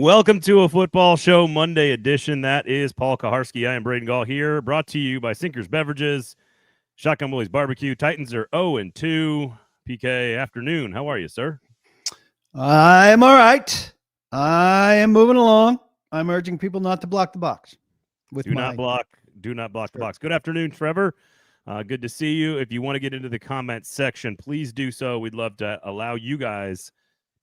Welcome to a football show Monday edition. That is Paul Kaharski. I am Braden Gall here, brought to you by Sinkers Beverages, Shotgun Willie's Barbecue. Titans are 0-2. PK, afternoon. How are you, sir? I'm all right. I am moving along. I'm urging people not to block the box. Do not block the box. Good afternoon, Trevor. Good to see you. If you want to get into the comment section, please do so. We'd love to allow you guys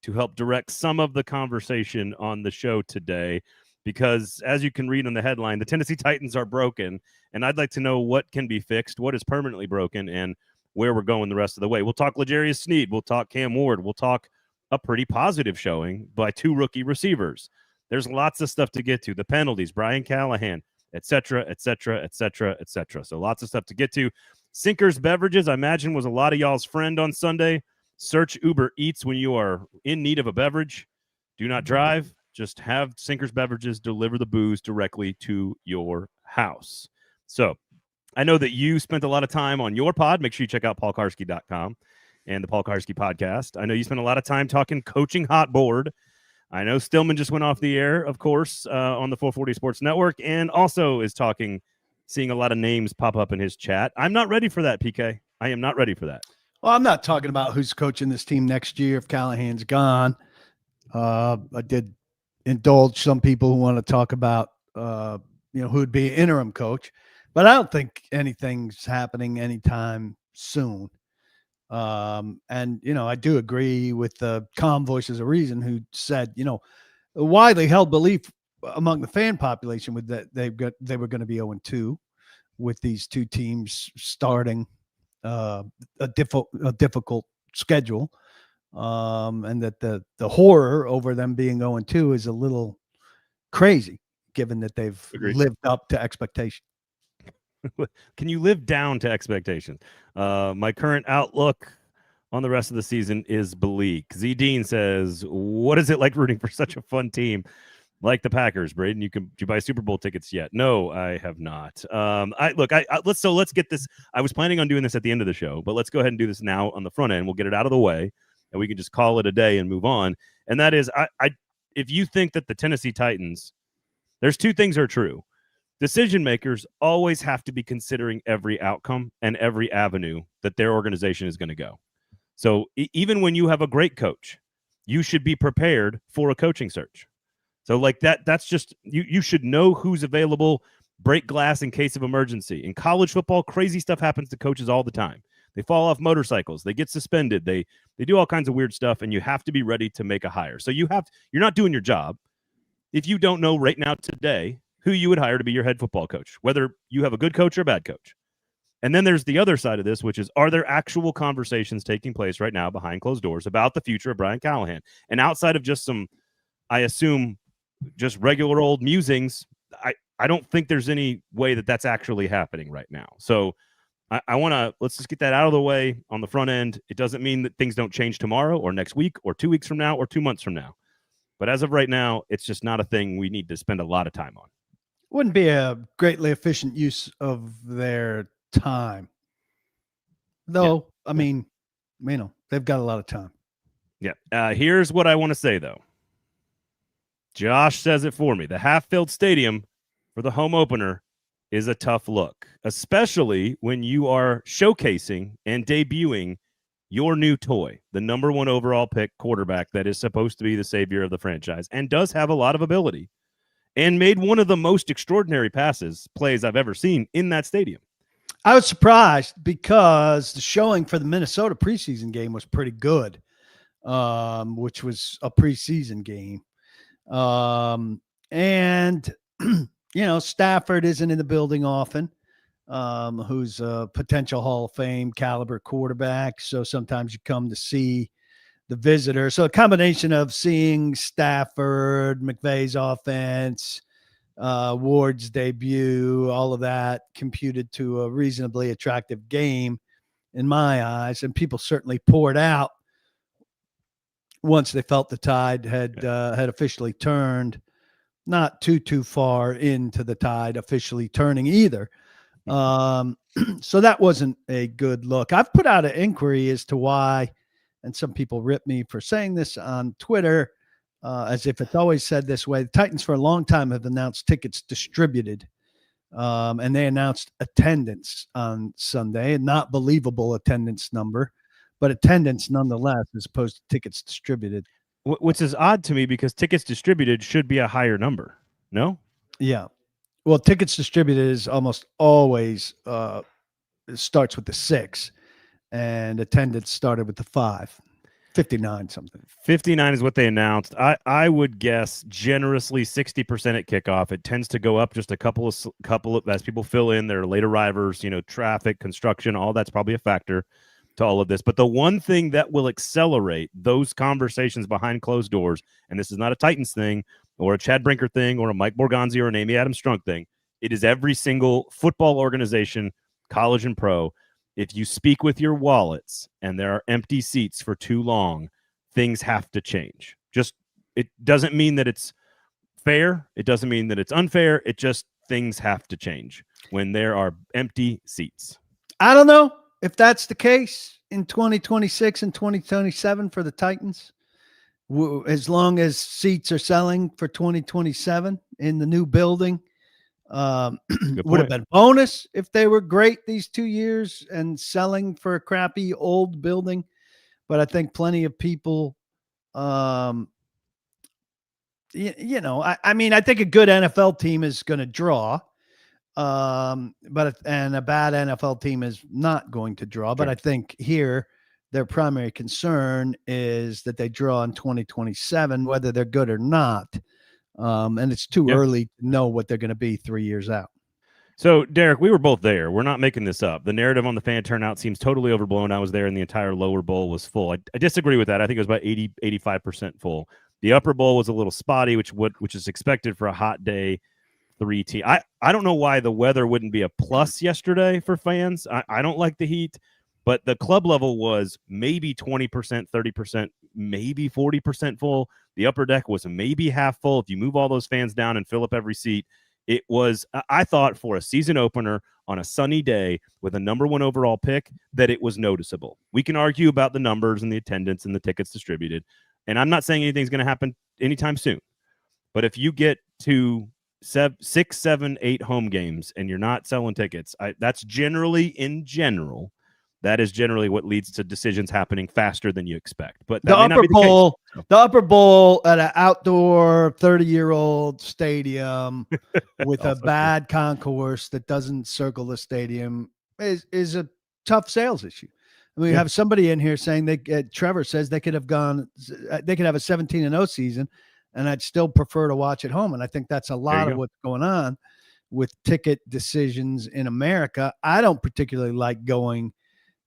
to help direct some of the conversation on the show today, because as you can read on the headline, the Tennessee Titans are broken, and I'd like to know what can be fixed, what is permanently broken, and where we're going the rest of the way. We'll talk L'Jarius Sneed. We'll talk Cam Ward. We'll talk a pretty positive showing by two rookie receivers. There's lots of stuff to get to. The penalties, Brian Callahan, et cetera, et cetera, et cetera, et cetera. So lots of stuff to get to. Sinkers Beverages, I imagine, was a lot of y'all's friend on Sunday. Search Uber Eats when you are in need of a beverage. Do not drive. Just have Sinkers Beverages deliver the booze directly to your house. So I know that you spent a lot of time on your pod. Make sure you check out paulkarski.com and the Paul Karski podcast. I know you spent a lot of time talking coaching hot board. I know Stillman just went off the air, of course, on the 440 Sports Network, and also is seeing a lot of names pop up in his chat. I'm not ready for that, PK. I am not ready for that. Well, I'm not talking about who's coaching this team next year if Callahan's gone. I did indulge some people who want to talk about, who would be an interim coach, but I don't think anything's happening anytime soon. I do agree with the calm voices of reason who said, a widely held belief among the fan population with that they were going to be 0-2 with these two teams starting a difficult schedule, and that the horror over them being 0-2 is a little crazy, given that they've lived up to expectation. Can you live down to expectations? My current outlook on the rest of the season is bleak. Z Dean says, "What is it like rooting for such a fun team like the Packers, Braden? Did you buy Super Bowl tickets yet?" No, I have not. Let's get this. I was planning on doing this at the end of the show, but let's go ahead and do this now on the front end. We'll get it out of the way, and we can just call it a day and move on. And that is, if you think that the Tennessee Titans, there's two things are true. Decision makers always have to be considering every outcome and every avenue that their organization is going to go. So even when you have a great coach, you should be prepared for a coaching search. So like that's just, you should know who's available, break glass in case of emergency. In college football, crazy stuff happens to coaches all the time. They fall off motorcycles, they get suspended, they do all kinds of weird stuff, and you have to be ready to make a hire. So you're not doing your job if you don't know right now today who you would hire to be your head football coach, whether you have a good coach or a bad coach. And then there's the other side of this, which is, are there actual conversations taking place right now behind closed doors about the future of Brian Callahan? And outside of just some, I assume, just regular old musings, I don't think there's any way that that's actually happening right now. So let's just get that out of the way on the front end. It doesn't mean that things don't change tomorrow or next week or 2 weeks from now or 2 months from now. But as of right now, it's just not a thing we need to spend a lot of time on. Wouldn't be a greatly efficient use of their time, though. Yeah. I mean, they've got a lot of time. Yeah. Here's what I want to say, though. Josh says it for me. The half-filled stadium for the home opener is a tough look, especially when you are showcasing and debuting your new toy, the number 1 overall pick quarterback that is supposed to be the savior of the franchise and does have a lot of ability and made one of the most extraordinary plays I've ever seen in that stadium. I was surprised because the showing for the Minnesota preseason game was pretty good, which was a preseason game. Stafford isn't in the building often, who's a potential Hall of Fame caliber quarterback. So sometimes you come to see the visitor. So a combination of seeing Stafford, McVay's offense, Ward's debut, all of that computed to a reasonably attractive game in my eyes. And people certainly poured out once they felt the tide had officially turned. Not too far into the tide officially turning either. So that wasn't a good look. I've put out an inquiry as to why, and some people rip me for saying this on Twitter, as if it's always said this way. The Titans for a long time have announced tickets distributed, and they announced attendance on Sunday, and not believable attendance number, but attendance nonetheless, as opposed to tickets distributed. Which is odd to me because tickets distributed should be a higher number. No? Yeah. Well, tickets distributed is almost always it starts with the 6, and attendance started with the 5. 59 something. 59 is what they announced. I would guess generously 60% at kickoff. It tends to go up just a couple of as people fill in. There are late arrivers, traffic, construction, all that's probably a factor to all of this. But the one thing that will accelerate those conversations behind closed doors, and this is not a Titans thing or a Chad Brinker thing or a Mike Borgonzi or an Amy Adams Strunk thing. It is every single football organization, college and pro. If you speak with your wallets and there are empty seats for too long, things have to change. It doesn't mean that it's fair. It doesn't mean that it's unfair. It just things have to change when there are empty seats. I don't know if that's the case in 2026 and 2027 for the Titans. As long as seats are selling for 2027 in the new building. Would have been bonus if they were great these 2 years and selling for a crappy old building. But I think plenty of people, I think a good NFL team is going to draw, and a bad NFL team is not going to draw. But I think here their primary concern is that they draw in 2027, whether they're good or not. And it's too early to know what they're going to be 3 years out. So, Derek, we were both there. We're not making this up. The narrative on the fan turnout seems totally overblown. I was there, and the entire lower bowl was full. I disagree with that. I think it was about 85% full. The upper bowl was a little spotty, which is expected for a hot day 3 team. I don't know why the weather wouldn't be a plus yesterday for fans. I don't like the heat, but the club level was maybe 20%, 30%, maybe 40% full. The upper deck was maybe half full. If you move all those fans down and fill up every seat, it was, I thought, for a season opener on a sunny day with a number 1 overall pick, that it was noticeable. We can argue about the numbers and the attendance and the tickets distributed, and I'm not saying anything's going to happen anytime soon. But if you get to 6, 7, 8 home games and you're not selling tickets, that's generally, in general, that is generally what leads to decisions happening faster than you expect. But that the upper bowl at an outdoor 30-year-old stadium with a bad concourse that doesn't circle the stadium is a tough sales issue. I mean, we have somebody in here saying Trevor says they could have a 17-0 season, and I'd still prefer to watch at home. And I think that's a lot of what's going on with ticket decisions in America. I don't particularly like going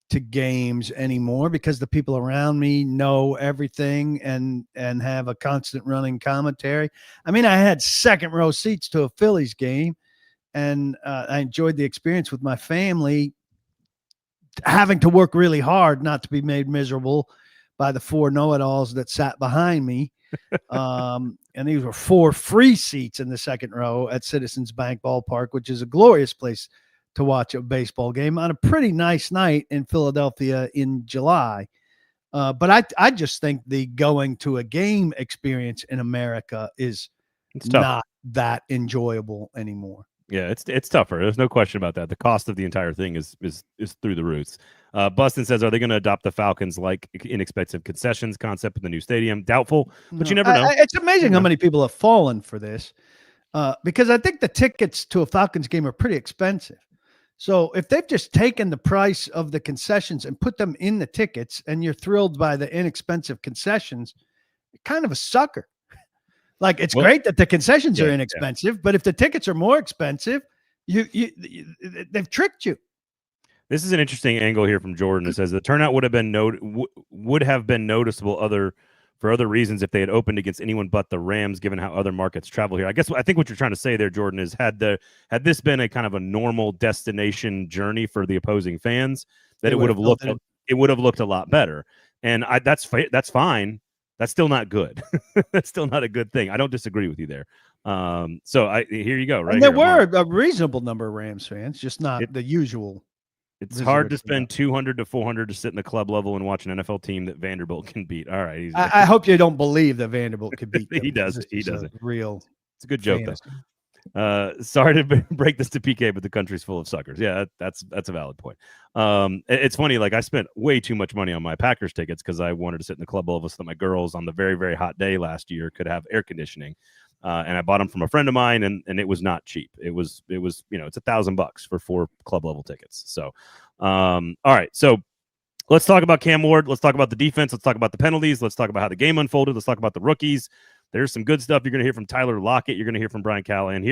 to games anymore because the people around me know everything and have a constant running commentary. I mean, I had second row seats to a Phillies game, and I enjoyed the experience with my family, having to work really hard not to be made miserable by the 4 know-it-alls that sat behind me. And these were 4 free seats in the second row at Citizens Bank Ballpark, which is a glorious place to watch a baseball game on a pretty nice night in Philadelphia in July. But I just think the going to a game experience in America is not that enjoyable anymore. Yeah, it's tougher. There's no question about that. The cost of the entire thing is through the roofs. Bustin says, are they going to adopt the Falcons like inexpensive concessions concept in the new stadium? Doubtful, but you never know. It's amazing how many people have fallen for this, because I think the tickets to a Falcons game are pretty expensive. So if they've just taken the price of the concessions and put them in the tickets, and you're thrilled by the inexpensive concessions, you're kind of a sucker. Like, it's great that the concessions are inexpensive, but if the tickets are more expensive, they've tricked you. This is an interesting angle here from Jordan. It says the turnout would have been noticeable for other reasons if they had opened against anyone but the Rams, given how other markets travel here. I think what you're trying to say there, Jordan, is had this been a kind of a normal destination journey for the opposing fans, that it would have looked a lot better. And that's fine. That's still not good. That's still not a good thing. I don't disagree with you there. So here you go. Right. And there were a reasonable number of Rams fans, just not the usual. It's visitor hard to turnout. spend 200 to 400 to sit in the club level and watch an NFL team that Vanderbilt can beat. All right, he's I hope you don't believe that Vanderbilt could beat them. he does This it. He is does a it. real It's a good joke fantasy. though. Sorry to break this to PK, but the country's full of suckers. Yeah, that's a valid point. It's funny. Like I spent way too much money on my Packers tickets because I wanted to sit in the club level so that my girls on the very, very hot day last year could have air conditioning. And I bought them from a friend of mine, and it was not cheap. It was it's $1,000 for 4 club level tickets. So, all right. So let's talk about Cam Ward. Let's talk about the defense. Let's talk about the penalties. Let's talk about how the game unfolded. Let's talk about the rookies. There's some good stuff. You're going to hear from Tyler Lockett. You're going to hear from Brian Callahan.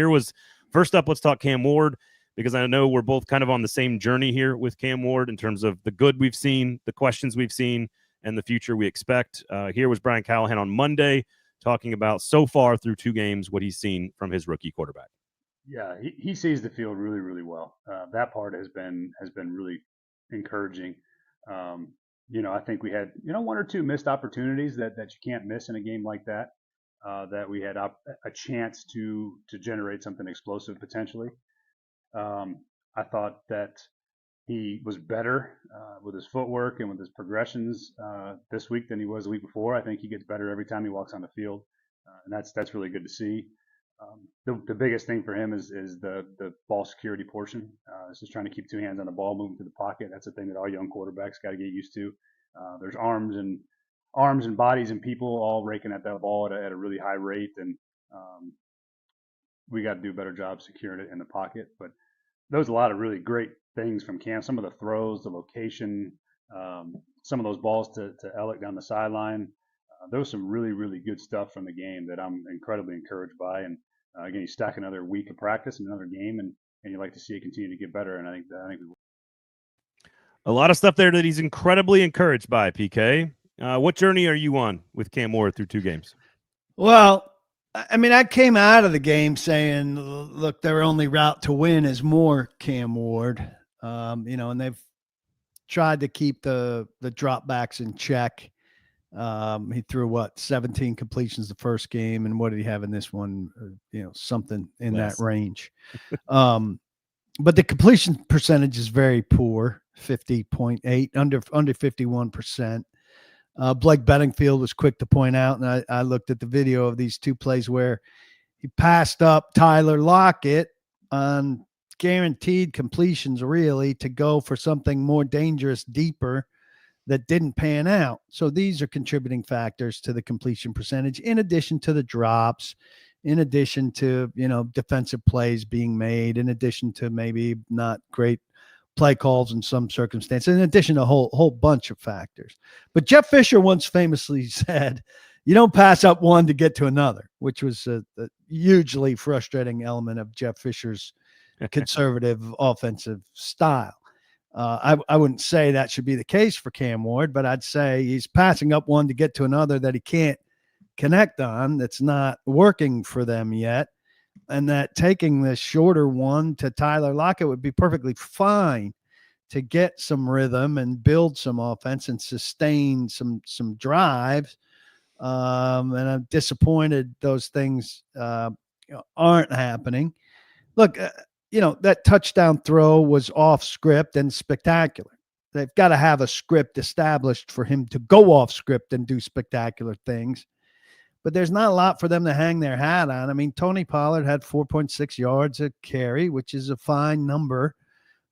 First up, let's talk Cam Ward, because I know we're both kind of on the same journey here with Cam Ward in terms of the good we've seen, the questions we've seen, and the future we expect. Here was Brian Callahan on Monday talking about so far through 2 games what he's seen from his rookie quarterback. Yeah, he sees the field really, really well. That part has been really encouraging. I think we had 1 or 2 missed opportunities that you can't miss in a game like that. That we had a chance to generate something explosive potentially. I thought that he was better with his footwork and with his progressions this week than he was the week before. I think he gets better every time he walks on the field, and that's really good to see. The biggest thing for him is the ball security portion. It's just trying to keep 2 hands on the ball, moving to the pocket. That's a thing that all young quarterbacks got to get used to. There's arms and bodies and people all raking at that ball at a really high rate, and we got to do a better job securing it in the pocket. But there was a lot of really great things from Cam. Some of the throws, the location, some of those balls to Alec down the sideline. There was some really, really good stuff from the game that I'm incredibly encouraged by. And again, you stack another week of practice and another game, and you like to see it continue to get better. And I think we will. A lot of stuff there that he's incredibly encouraged by, PK. What journey are you on with Cam Ward through 2 games? Well, I mean, I came out of the game saying, look, their only route to win is more Cam Ward. And they've tried to keep the dropbacks in check. He threw 17 completions the first game, and what did he have in this one? Something in that range. But the completion percentage is very poor, 50.8, under 51%. Blake Bedingfield was quick to point out, and I looked at the video of these 2 plays where he passed up Tyler Lockett on guaranteed completions, really, to go for something more dangerous, deeper, that didn't pan out. So these are contributing factors to the completion percentage, in addition to the drops, in addition to, defensive plays being made, in addition to maybe not great play calls in some circumstances, in addition to a whole bunch of factors. But Jeff Fisher once famously said, you don't pass up one to get to another, which was a hugely frustrating element of Jeff Fisher's conservative offensive style. I wouldn't say that should be the case for Cam Ward, but I'd say he's passing up one to get to another that he can't connect on, that's not working for them yet, and that taking the shorter one to Tyler Lockett would be perfectly fine to get some rhythm and build some offense and sustain some drives. And I'm disappointed those things aren't happening. Look, that touchdown throw was off script and spectacular. They've got to have a script established for him to go off script and do spectacular things. But there's not a lot for them to hang their hat on. I mean, Tony Pollard had 4.6 yards a carry, which is a fine number,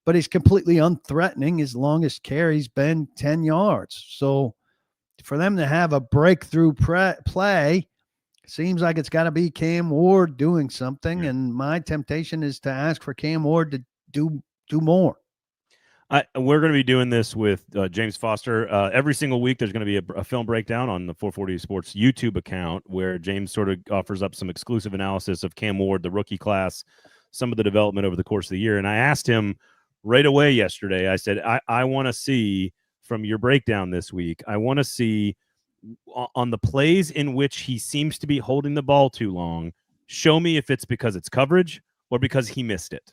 but he's completely unthreatening. His longest carry's been 10 yards. So for them to have a breakthrough play, seems like it's got to be Cam Ward doing something, and my temptation is to ask for Cam Ward to do more. We're going to be doing this with James Foster. Every single week, there's going to be a film breakdown on the 440 Sports YouTube account where James sort of offers up some exclusive analysis of Cam Ward, the rookie class, some of the development over the course of the year. And I asked him right away yesterday, I said, I want to see from your breakdown this week, I want to see on the plays in which he seems to be holding the ball too long, show me if it's because it's coverage or because he missed it.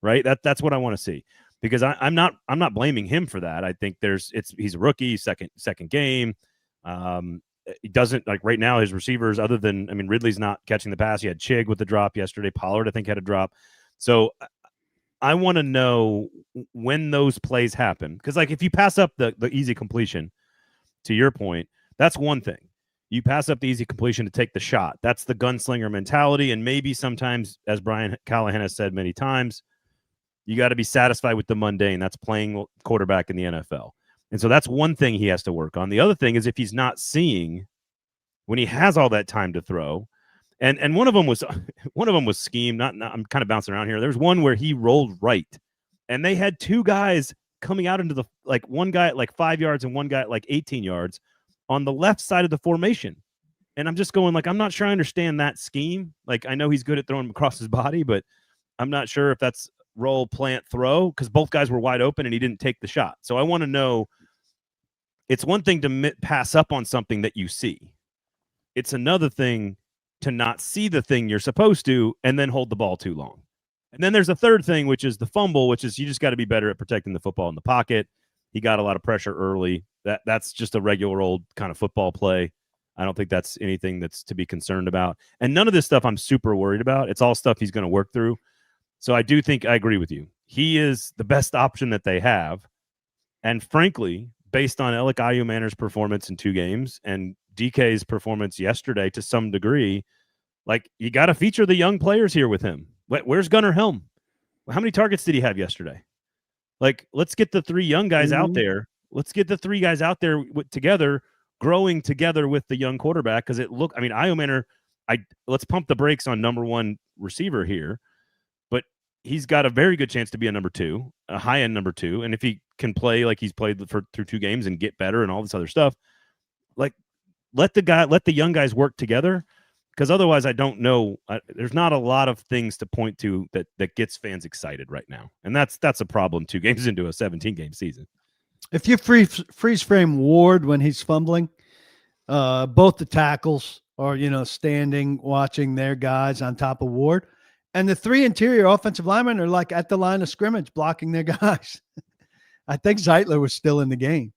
Right? That's what I want to see. Because I'm not blaming him for that. I think he's a rookie, second game. He doesn't, like, right now, his receivers, other than, Ridley's not catching the pass. He had Chig with the drop yesterday. Pollard, I think, had a drop. So I want to know when those plays happen. Because, like, if you pass up the easy completion, to your point, that's one thing. You pass up the easy completion to take the shot. That's the gunslinger mentality. And maybe sometimes, as Brian Callahan has said many times, you got to be satisfied with the mundane. That's playing quarterback in the NFL. And so that's one thing he has to work on. The other thing is if he's not seeing when he has all that time to throw. And one of them was scheme. Not I'm kind of bouncing around here. There's one where he rolled right, and they had two guys coming out into the, like, one guy at like 5 yards and one guy at like 18 yards on the left side of the formation. And I'm just going, like, I'm not sure I understand that scheme. Like, I know he's good at throwing across his body, but I'm not sure if that's roll, plant, throw, because both guys were wide open and he didn't take the shot. So I want to know, it's one thing to pass up on something that you see. It's another thing to not see the thing you're supposed to and then hold the ball too long. And then there's a third thing, which is the fumble, which is you just got to be better at protecting the football in the pocket. He got a lot of pressure early. That's just a regular old kind of football play. I don't think that's anything that's to be concerned about. And none of this stuff I'm super worried about. It's all stuff he's going to work through. So I do think I agree with you. He is the best option that they have. And frankly, based on Alec Ayumaner's performance in 2 games and DK's performance yesterday to some degree, like, you got to feature the young players here with him. Where's Gunnar Helm? How many targets did he have yesterday? Like, let's get the 3 young guys out there. Let's get the 3 guys out there together, growing together with the young quarterback. Because Ayumaner, let's pump the brakes on number 1 receiver here, but he's got a very good chance to be a number 2, a high-end number 2. And if he can play like he's played through 2 games and get better and all this other stuff, like, let the young guys work together. Because otherwise, I don't know. There's not a lot of things to point to that gets fans excited right now, and that's a problem 2 games into a 17-game season. If you freeze frame Ward when he's fumbling, both the tackles are standing watching their guys on top of Ward, and the 3 interior offensive linemen are like at the line of scrimmage blocking their guys. I think Zeitler was still in the game.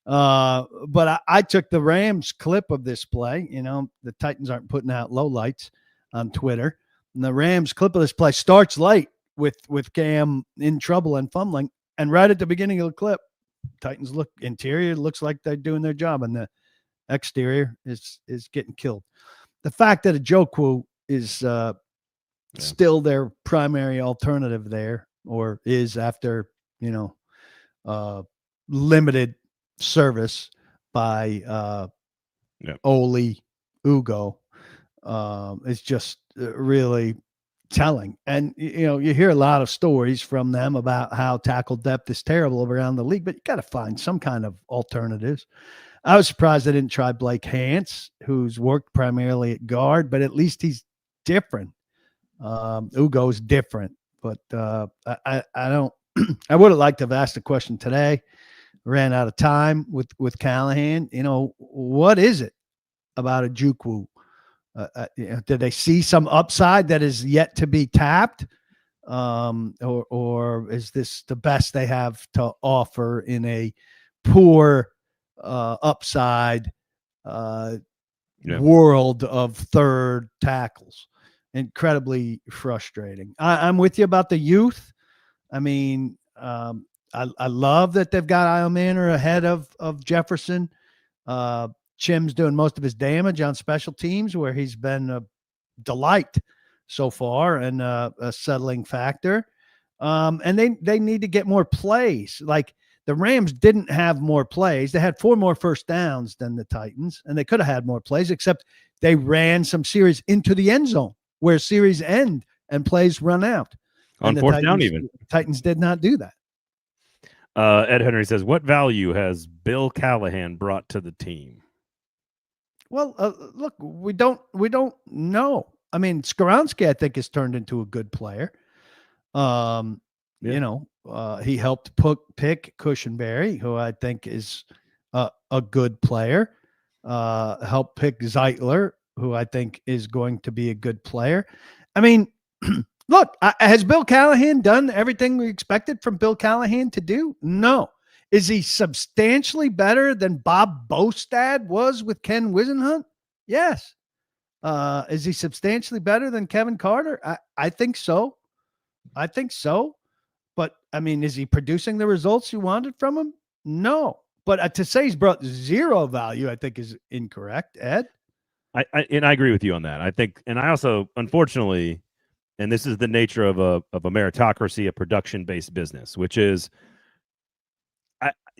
But I took the Rams clip of this play. The Titans aren't putting out lowlights on Twitter. And the Rams clip of this play starts late with Cam in trouble and fumbling. And right at the beginning of the clip, Titans interior looks like they're doing their job, and the exterior is getting killed. The fact that Njoku is still their primary alternative there, or is after limited service by Oli Ugo is just really telling. And you hear a lot of stories from them about how tackle depth is terrible around the league, but you got to find some kind of alternatives. I was surprised they didn't try Blake Hance, who's worked primarily at guard, but at least he's different. Ugo's different, but I don't I would have liked to have asked the question today. Ran out of time with Callahan. What is it about Njoku? Did they see some upside that is yet to be tapped? Or is this the best they have to offer in a poor upside world of third tackles? Incredibly frustrating. I'm with you about the youth. I mean, I love that they've got Ayumaner ahead of Jefferson. Chim's doing most of his damage on special teams, where he's been a delight so far and a settling factor. And they need to get more plays. Like, the Rams didn't have more plays. They had 4 more first downs than the Titans, and they could have had more plays, except they ran some series into the end zone where series end and plays run out. On 4th down even. Titans did not do that. Ed Henry says, what value has Bill Callahan brought to the team? Well, look, we don't know. I mean, Skoronski, I think, has turned into a good player. He helped pick Cushenberry, who I think is a good player. Helped pick Zeitler, who I think is going to be a good player. I mean, look, has Bill Callahan done everything we expected from Bill Callahan to do? No. Is he substantially better than Bob Bostad was with Ken Wisenhunt? Yes. Is he substantially better than Kevin Carter? I think so. I mean, is he producing the results you wanted from him? No. But to say he's brought zero value, I think is incorrect. Ed? I agree with you on that. I think, and I also, unfortunately, and this is the nature of a meritocracy, a production-based business, which is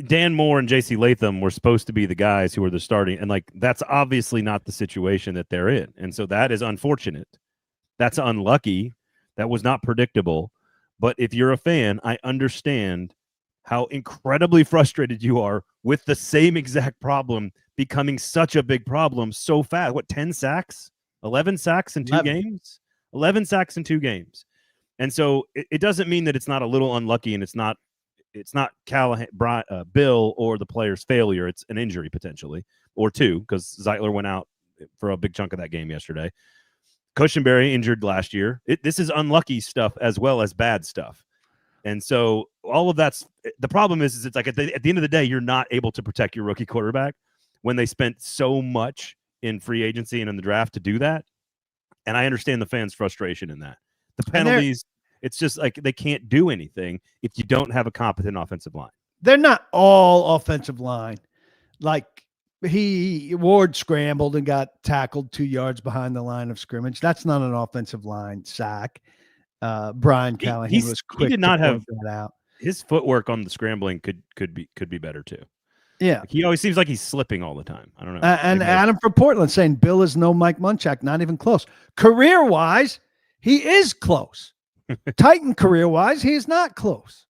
Dan Moore and J.C. Latham were supposed to be the guys who were the starting, and like that's obviously not the situation that they're in, and so that is unfortunate. That's unlucky. That was not predictable. But if you're a fan, I understand how incredibly frustrated you are with the same exact problem becoming such a big problem so fast. What, 10 sacks? 11 sacks in 2 games? 11 sacks in 2 games. And so it doesn't mean that it's not a little unlucky and it's not Callahan, Bill or the player's failure. It's an injury potentially, or 2, because Zeitler went out for a big chunk of that game yesterday. Cushenberry injured last year. This is unlucky stuff as well as bad stuff. And so all of that's the problem is it's like at the end of the day, you're not able to protect your rookie quarterback when they spent so much in free agency and in the draft to do that. And I understand the fans' frustration in that. The penalties, it's just like they can't do anything if you don't have a competent offensive line. They're not all offensive line. Like Ward scrambled and got tackled 2 yards behind the line of scrimmage. That's not an offensive line sack. Brian Callahan was quick. He did not have that out. His footwork on the scrambling could be better too. Yeah, like he always seems like he's slipping all the time. I don't know. And Adam from Portland saying Bill is no Mike Munchak, not even close. Career wise, he is close. Titan career wise, he is not close.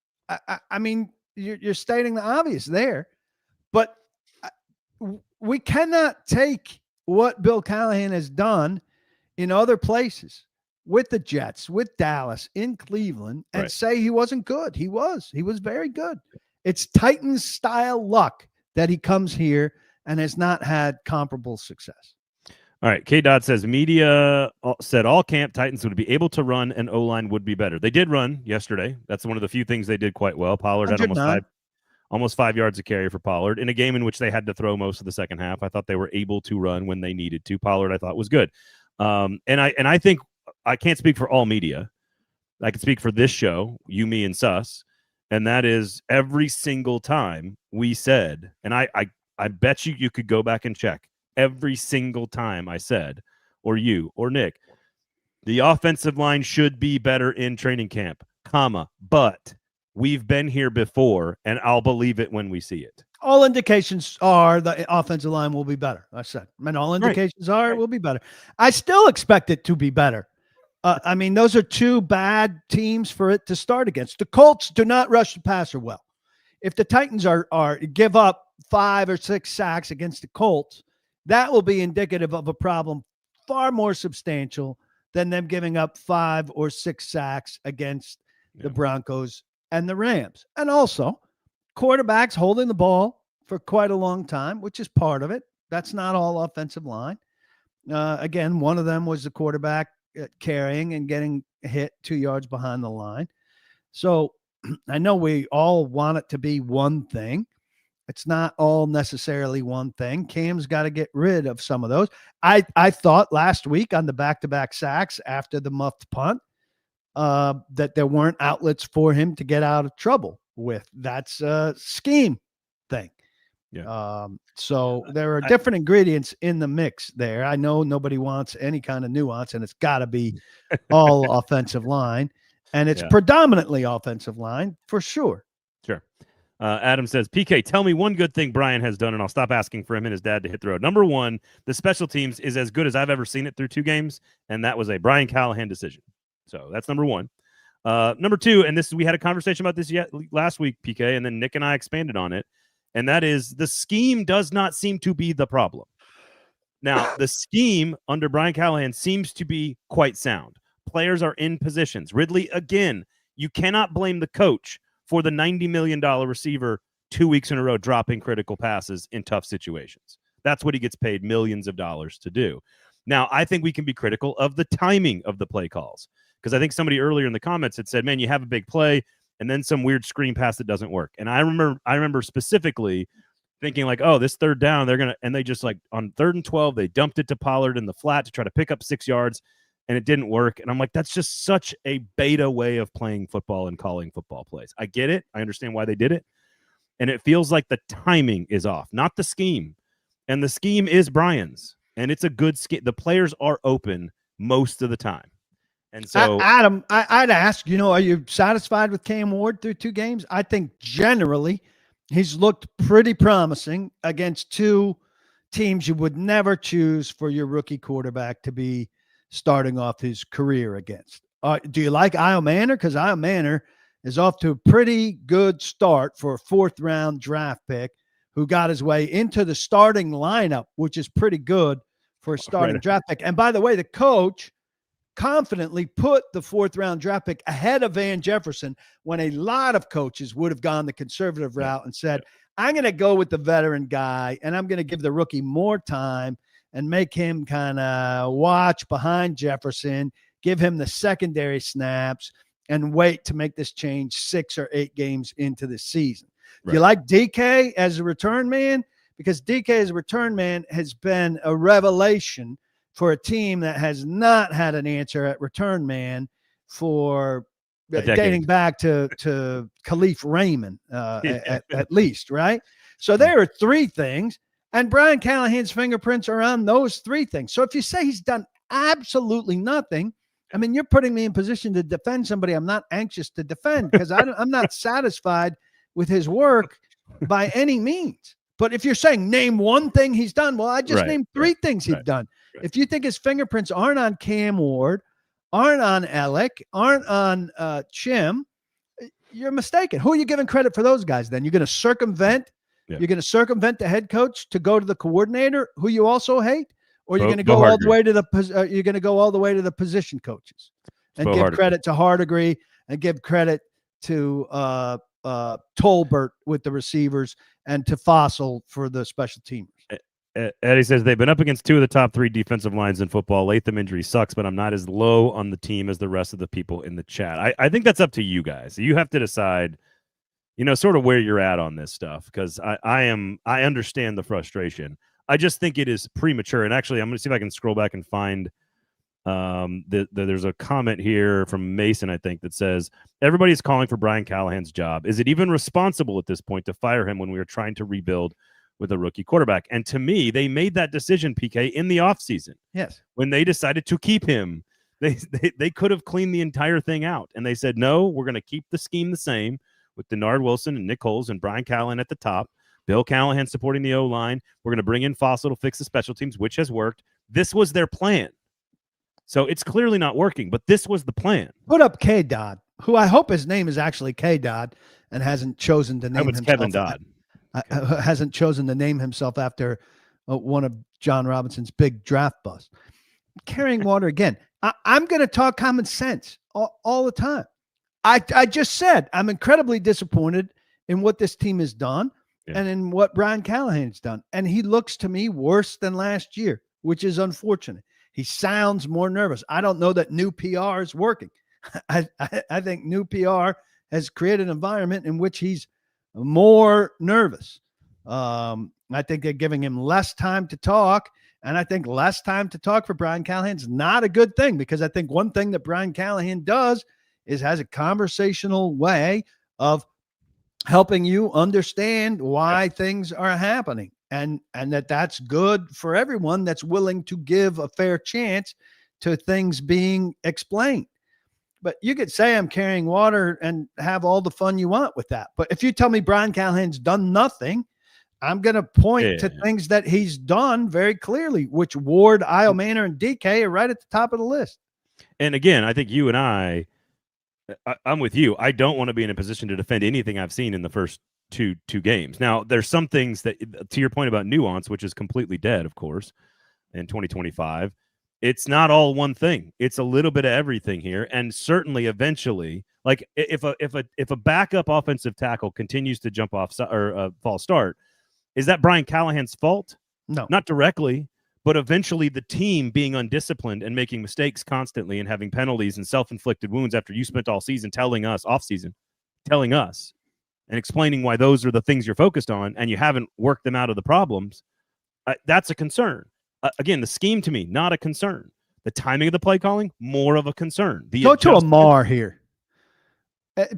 I mean, you're stating the obvious there, but we cannot take what Bill Callahan has done in other places with the Jets, with Dallas, in Cleveland, and say he wasn't good. He was very good. It's Titans style luck that he comes here and has not had comparable success. All right. K-Dot says media said all camp Titans would be able to run and O-line would be better. They did run yesterday. That's one of the few things they did quite well. Pollard had almost 5 yards of carry for Pollard in a game in which they had to throw most of the second half. I thought they were able to run when they needed to. Pollard, I thought, was good. And I think I can't speak for all media. I can speak for this show, you, me, and Sus. And that is every single time we said, and I bet you could go back and check every single time I said, or you or Nick, the offensive line should be better in training camp, but we've been here before and I'll believe it when we see it. All indications are the offensive line will be better. I said, and all indications are it will be better. I still expect it to be better. I mean, those are 2 bad teams for it to start against. The Colts do not rush the passer well. If the Titans are give up 5 or 6 sacks against the Colts, that will be indicative of a problem far more substantial than them giving up 5 or 6 sacks against the Broncos and the Rams. And also, quarterbacks holding the ball for quite a long time, which is part of it. That's not all offensive line. Again, one of them was the quarterback carrying and getting hit 2 yards behind the line. So I know we all want it to be one thing. It's not all necessarily one thing. Cam's got to get rid of some of those. I thought last week on the back-to-back sacks after the muffed punt that there weren't outlets for him to get out of trouble with. That's a scheme thing. Yeah. So there are different ingredients in the mix there. I know nobody wants any kind of nuance, and it's got to be all offensive line, and it's predominantly offensive line for sure. Sure. Adam says, PK, tell me one good thing Brian has done, and I'll stop asking for him and his dad to hit the road. Number 1, the special teams is as good as I've ever seen it through 2 games, and that was a Brian Callahan decision. So that's number 1. Number 2, and we had a conversation about this last week, PK, and then Nick and I expanded on it. And that is the scheme does not seem to be the problem. Now, the scheme under Brian Callahan seems to be quite sound. Players are in positions. Ridley, again, you cannot blame the coach for the $90 million receiver 2 weeks in a row dropping critical passes in tough situations. That's what he gets paid millions of dollars to do. Now, I think we can be critical of the timing of the play calls because I think somebody earlier in the comments had said, man, you have a big play and then some weird screen pass that doesn't work. And I remember specifically thinking like, oh, this 3rd down, and they just like on 3rd and 12, they dumped it to Pollard in the flat to try to pick up 6 yards. and it didn't work. And I'm like, that's just such a beta way of playing football and calling football plays. I get it. I understand why they did it. And it feels like the timing is off, not the scheme. And the scheme is Brian's, and it's a good scheme. The players are open most of the time. And so, Adam, I'd ask, are you satisfied with Cam Ward through 2 games? I think generally he's looked pretty promising against 2 teams you would never choose for your rookie quarterback to be starting off his career against. Do you like Io Manor? Because Io Manor is off to a pretty good start for a 4th-round draft pick who got his way into the starting lineup, which is pretty good for a starting draft pick. And by the way, the coach confidently put the 4th-round draft pick ahead of Van Jefferson when a lot of coaches would have gone the conservative route and said, I'm going to go with the veteran guy, and I'm going to give the rookie more time and make him kind of watch behind Jefferson, give him the secondary snaps, and wait to make this change 6 or 8 games into the season. Right. Do you like DK as a return man? Because DK as a return man has been a revelation for a team that has not had an answer at return man for dating back to Khalif Raymond at least, right? So there are 3 things, and Brian Callahan's fingerprints are on those 3 things. So if you say he's done absolutely nothing, I mean, you're putting me in position to defend somebody I'm not anxious to defend because I'm not satisfied with his work by any means. But if you're saying name one thing he's done, well, I just named 3 things he's done. Right. If you think his fingerprints aren't on Cam Ward, aren't on Alec, aren't on Chim, you're mistaken. Who are you giving credit for those guys then? You're going to circumvent? Yeah. You're going to circumvent the head coach to go to the coordinator who you also hate? Or you're going to go all the way to the position coaches and give credit to Hardegree and give credit to Tolbert with the receivers and to Fossil for the special teamers. Eddie says they've been up against 2 of the top 3 defensive lines in football. Latham injury sucks, but I'm not as low on the team as the rest of the people in the chat. I think that's up to you guys. You have to decide, sort of where you're at on this stuff, because I understand the frustration. I just think it is premature. And actually, I'm going to see if I can scroll back and find there's a comment here from Mason, I think, that says, everybody's calling for Brian Callahan's job. Is it even responsible at this point to fire him when we are trying to rebuild with a rookie quarterback? And to me, they made that decision, PK, in the offseason. Yes. When they decided to keep him, they could have cleaned the entire thing out. And they said, no, we're going to keep the scheme the same with Denard Wilson and Nick Holes and Brian Callahan at the top. Bill Callahan supporting the O-line. We're going to bring in Fossil to fix the special teams, which has worked. This was their plan. So it's clearly not working, but this was the plan. Put up K-Dodd, who I hope his name is actually K-Dodd and hasn't chosen to name himself. Kevin Dodd. Hasn't chosen to name himself after one of John Robinson's big draft busts. Carrying water again. I'm going to talk common sense all the time. I just said I'm incredibly disappointed in what this team has done and in what Brian Callahan's done. And he looks to me worse than last year, which is unfortunate. He sounds more nervous. I don't know that new PR is working. I think new PR has created an environment in which he's more nervous. I think they're giving him less time to talk. And I think less time to talk for Brian Callahan is not a good thing, because I think one thing that Brian Callahan does is has a conversational way of helping you understand why things are happening. And that's good for everyone that's willing to give a fair chance to things being explained. But you could say I'm carrying water and have all the fun you want with that. But if you tell me Brian Callahan's done nothing, I'm going to point to things that he's done very clearly, which Ward, Io Manor, and DK are right at the top of the list. And again, I think you and I'm with you. I don't want to be in a position to defend anything I've seen in the first two games. Now, there's some things that, to your point about nuance, which is completely dead, of course, in 2025. It's not all one thing. It's a little bit of everything here. And certainly eventually, like if a backup offensive tackle continues to jump off or false start, is that Brian Callahan's fault? No. Not directly, but eventually the team being undisciplined and making mistakes constantly and having penalties and self-inflicted wounds after you spent all season telling us and explaining why those are the things you're focused on and you haven't worked them out of the problems, that's a concern. Again, the scheme to me, not a concern. The timing of the play calling, more of a concern. Go to Amar here.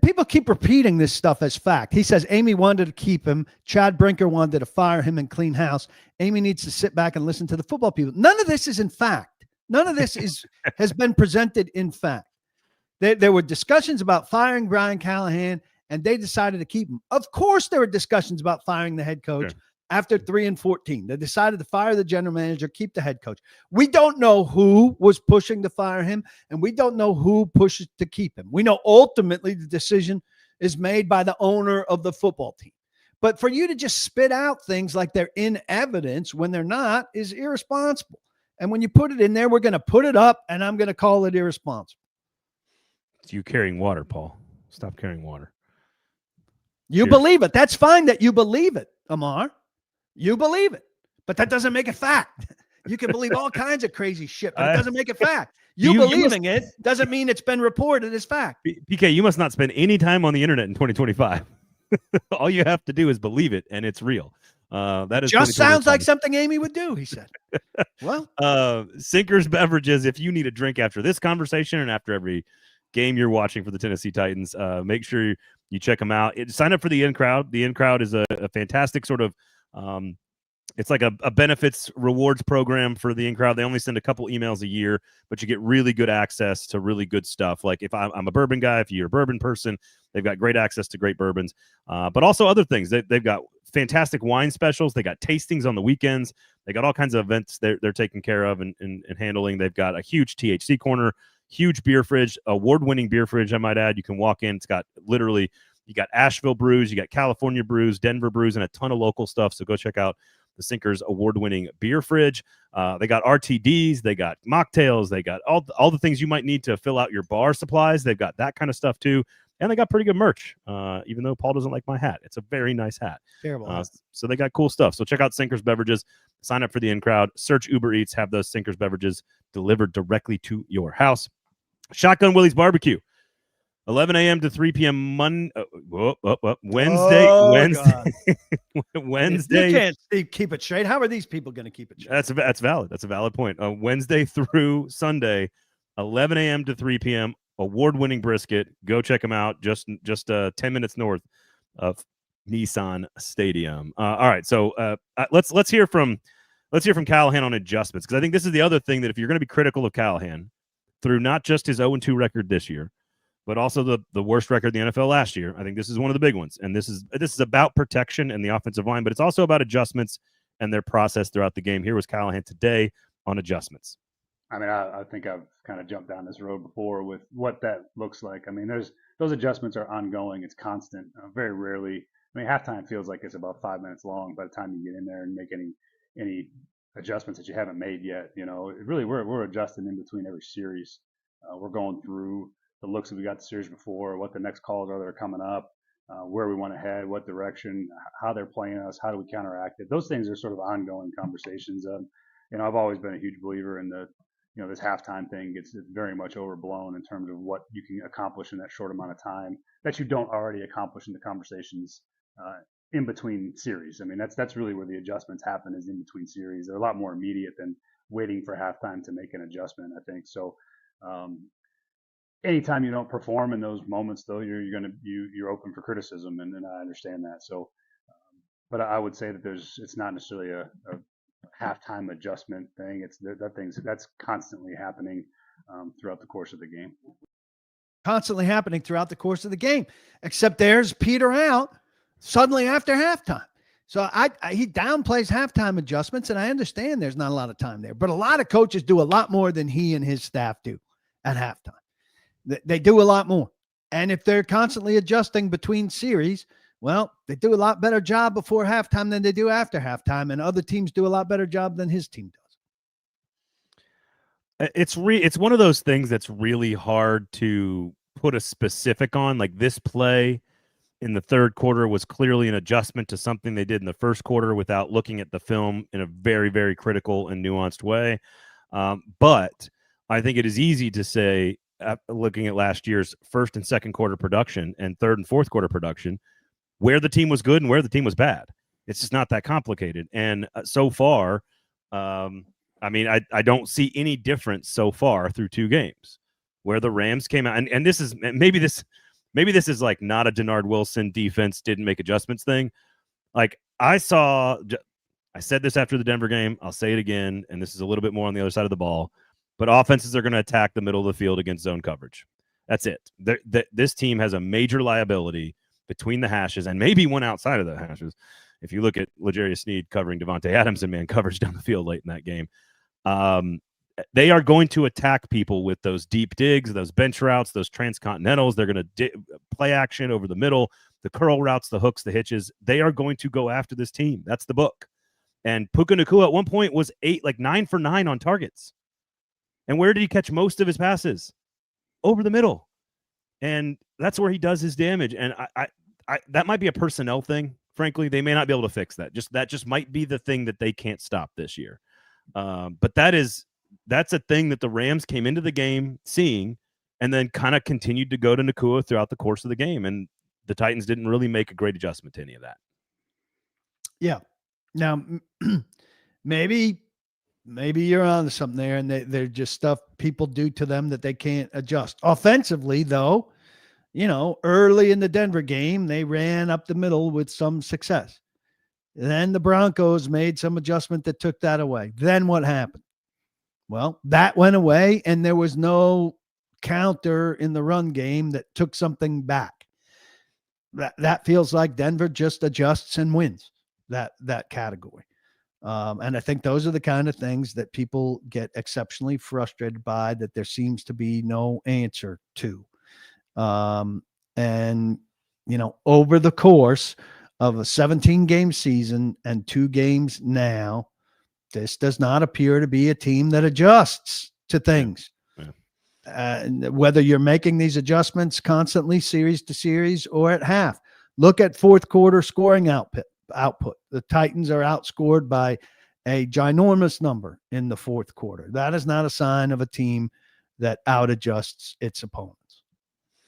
People keep repeating this stuff as fact. He says Amy wanted to keep him. Chad Brinker wanted to fire him and clean house. Amy needs to sit back and listen to the football people. None of this is in fact. None of this has been presented in fact. There were discussions about firing Brian Callahan, and they decided to keep him. Of course, there were discussions about firing the head coach. Sure. After 3-14, they decided to fire the general manager, keep the head coach. We don't know who was pushing to fire him, and we don't know who pushes to keep him. We know ultimately the decision is made by the owner of the football team. But for you to just spit out things like they're in evidence when they're not is irresponsible. And when you put it in there, we're going to put it up, and I'm going to call it irresponsible. It's you carrying water, Paul. Stop carrying water. You believe it. That's fine that you believe it, Amar. You believe it, but that doesn't make it fact. You can believe all kinds of crazy shit, but it doesn't make it fact. You believing it doesn't mean it's been reported as fact. PK, you must not spend any time on the internet in 2025. All you have to do is believe it, and it's real. That is just sounds like something Amy would do, he said. Well, Sinkers Beverages, if you need a drink after this conversation and after every game you're watching for the Tennessee Titans, make sure you check them out. Sign up for the In Crowd. The In Crowd is a fantastic sort of it's like a benefits rewards program for the In Crowd. They only send a couple emails a year, but you get really good access to really good stuff. Like if I'm a bourbon guy, if you're a bourbon person, they've got great access to great bourbons, but also other things. They've got fantastic wine specials. They got tastings on the weekends. They got all kinds of events they're taking care of and handling. They've got a huge THC corner, huge beer fridge, award-winning beer fridge, I might add. You can walk in. It's got literally, you got Asheville brews, you got California brews, Denver brews, and a ton of local stuff. So go check out the Sinkers award-winning beer fridge. They got RTDs, they got mocktails, they got all the things you might need to fill out your bar supplies. They've got that kind of stuff too. And they got pretty good merch, even though Paul doesn't like my hat. It's a very nice hat. Terrible. So they got cool stuff. So check out Sinkers Beverages. Sign up for the In Crowd. Search Uber Eats. Have those Sinkers Beverages delivered directly to your house. Shotgun Willie's Barbecue. 11 a.m. to 3 p.m. Wednesday. Wednesday. You can't keep it straight. How are these people going to keep it straight? That's valid. That's a valid point. Wednesday through Sunday, 11 a.m. to 3 p.m. Award-winning brisket. Go check them out. Just 10 minutes north of Nissan Stadium. All right, so let's hear from Callahan on adjustments, because I think this is the other thing that if you're going to be critical of Callahan through not just his 0-2 record this year, but also the worst record in the NFL last year, I think this is one of the big ones. And this is about protection and the offensive line, but it's also about adjustments and their process throughout the game. Here was Callahan today on adjustments. I mean, I think I've kind of jumped down this road before with what that looks like. I mean, those adjustments are ongoing. It's constant. Very rarely. I mean, halftime feels like it's about 5 minutes long by the time you get in there and make any adjustments that you haven't made yet. You know, really, we're adjusting in between every series. We're going through the looks that we got the series before, what the next calls are that are coming up, where we want to head, what direction, how they're playing us, how do we counteract it. Those things are sort of ongoing conversations. You know, I've always been a huge believer in this halftime thing gets very much overblown in terms of what you can accomplish in that short amount of time that you don't already accomplish in the conversations in between series. I mean, that's really where the adjustments happen, is in between series. They're a lot more immediate than waiting for halftime to make an adjustment, I think. So anytime you don't perform in those moments, though, you're open for criticism, and I understand that. So, but I would say that it's not necessarily a halftime adjustment thing. That's constantly happening throughout the course of the game. Constantly happening throughout the course of the game, except there's Peter out suddenly after halftime. So he downplays halftime adjustments, and I understand there's not a lot of time there, but a lot of coaches do a lot more than he and his staff do at halftime. They do a lot more. And if they're constantly adjusting between series, well, they do a lot better job before halftime than they do after halftime, and other teams do a lot better job than his team does. It's one of those things that's really hard to put a specific on. Like, this play in the third quarter was clearly an adjustment to something they did in the first quarter without looking at the film in a very, very critical and nuanced way. But I think it is easy to say, looking at last year's first and second quarter production and third and fourth quarter production, where the team was good and where the team was bad. It's just not that complicated. And so far, I mean, I don't see any difference so far through 2 games where the Rams came out, and this is maybe this is like not a Denard Wilson defense didn't make adjustments thing. Like I said this after the Denver game, I'll say it again, and this is a little bit more on the other side of the ball, but offenses are going to attack the middle of the field against zone coverage. That's it. This team has a major liability between the hashes and maybe one outside of the hashes. If you look at L'Jarius Sneed covering Devontae Adams and man coverage down the field late in that game, they are going to attack people with those deep digs, those bench routes, those transcontinentals. They're going to play action over the middle, the curl routes, the hooks, the hitches. They are going to go after this team. That's the book. And Puka Nacua at one point was 9 for 9 on targets. And where did he catch most of his passes? Over the middle. And that's where he does his damage. And I that might be a personnel thing. Frankly, they may not be able to fix that. That just might be the thing that they can't stop this year. But that's a thing that the Rams came into the game seeing and then kind of continued to go to Nacua throughout the course of the game. And the Titans didn't really make a great adjustment to any of that. Yeah. Now, maybe you're on to something there, and they're just stuff people do to them that they can't adjust. Offensively, though, early in the Denver game, they ran up the middle with some success. Then the Broncos made some adjustment that took that away. Then what happened? Well, that went away, and there was no counter in the run game that took something back. That feels like Denver just adjusts and wins that category. And I think those are the kind of things that people get exceptionally frustrated by, that there seems to be no answer to. And, over the course of a 17-game season and 2 games now, this does not appear to be a team that adjusts to things. Whether you're making these adjustments constantly, series to series, or at half. Look at fourth quarter scoring output. The Titans are outscored by a ginormous number in the fourth quarter. That is not a sign of a team that out-adjusts its opponents.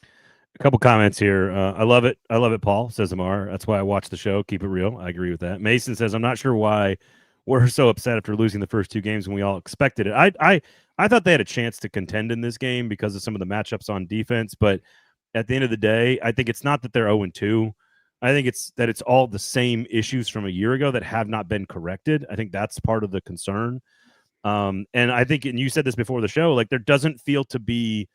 A couple comments here. I love it, Paul, says Amar. That's why I watch the show. Keep it real. I agree with that. Mason says, I'm not sure why we're so upset after losing the first 2 games when we all expected it. I thought they had a chance to contend in this game because of some of the matchups on defense, but at the end of the day, I think it's not that they're 0-2. I think it's that it's all the same issues from a year ago that have not been corrected. I think that's part of the concern. And I think, and you said this before the show, like there doesn't feel to be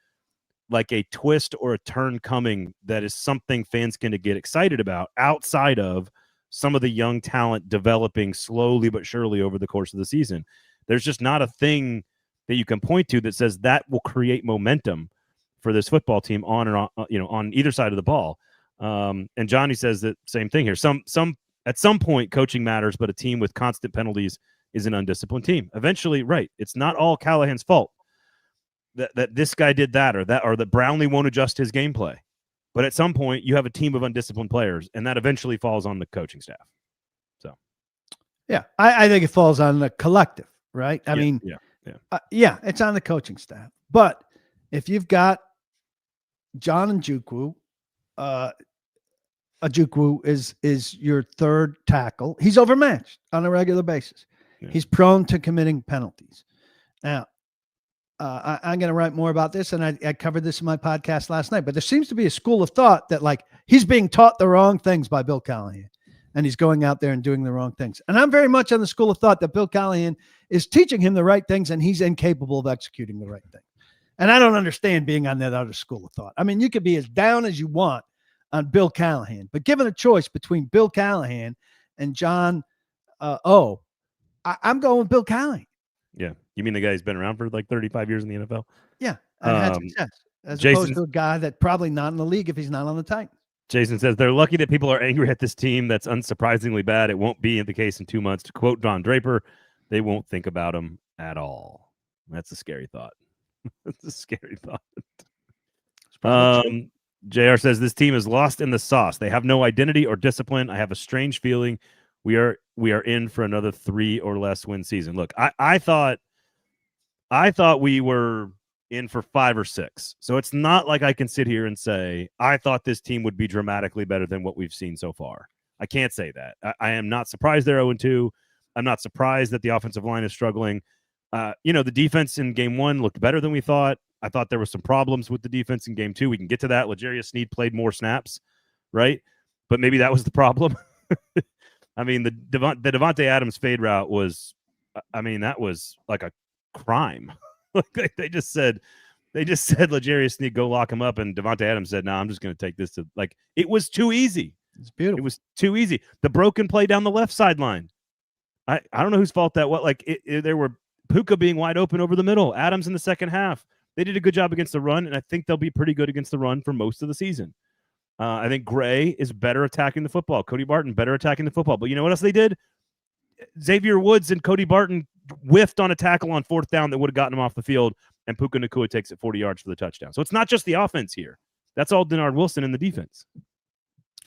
like a twist or a turn coming that is something fans can get excited about outside of some of the young talent developing slowly but surely over the course of the season. There's just not a thing that you can point to that says that will create momentum for this football team on and on, on either side of the ball. And Johnny says that same thing here. At some point, coaching matters, but a team with constant penalties is an undisciplined team. Eventually, right? It's not all Callahan's fault that this guy did that or that Brownlee won't adjust his gameplay. But at some point, you have a team of undisciplined players, and that eventually falls on the coaching staff. So, yeah, I think it falls on the collective, right? I mean, it's on the coaching staff. But if you've got John Ojukwu, Ojukwu is your third tackle. He's overmatched on a regular basis. Yeah. He's prone to committing penalties. Now, I'm going to write more about this, and I covered this in my podcast last night, but there seems to be a school of thought that like he's being taught the wrong things by Bill Callahan, and he's going out there and doing the wrong things. And I'm very much on the school of thought that Bill Callahan is teaching him the right things, and he's incapable of executing the right thing. And I don't understand being on that other school of thought. I mean, you could be as down as you want on Bill Callahan, but given a choice between Bill Callahan and John I'm going with Bill Callahan. Yeah. You mean the guy who's been around for like 35 years in the NFL? Yeah. And had success. As opposed to a guy that's probably not in the league if he's not on the Titans. Jason says they're lucky that people are angry at this team. That's unsurprisingly bad. It won't be the case in 2 months. To quote Don Draper, they won't think about him at all. That's a scary thought. That's a scary thought. JR says this team is lost in the sauce. They have no identity or discipline. I have a strange feeling we are in for another 3 or less win season. Look, I thought we were in for 5 or 6. So it's not like I can sit here and say I thought this team would be dramatically better than what we've seen so far. I can't say that. I am not surprised they're 0-2. I'm not surprised that the offensive line is struggling. The defense in game 1 looked better than we thought. I thought there were some problems with the defense in game 2. We can get to that. L'Jarius Sneed played more snaps, right? But maybe that was the problem. I mean, the Devontae Adams fade route was, that was like a crime. They just said L'Jarius Sneed, go lock him up, and Devontae Adams said, "No, I'm just going to take this to it was too easy. It's beautiful. It was too easy. The broken play down the left sideline. I don't know whose fault that was. There were Puka being wide open over the middle. Adams in the second half. They did a good job against the run, and I think they'll be pretty good against the run for most of the season. I think Gray is better attacking the football. Cody Barton better attacking the football. But you know what else they did? Xavier Woods and Cody Barton whiffed on a tackle on 4th down that would have gotten him off the field, and Puka Nacua takes it 40 yards for the touchdown. So it's not just the offense here. That's all Denard Wilson and the defense.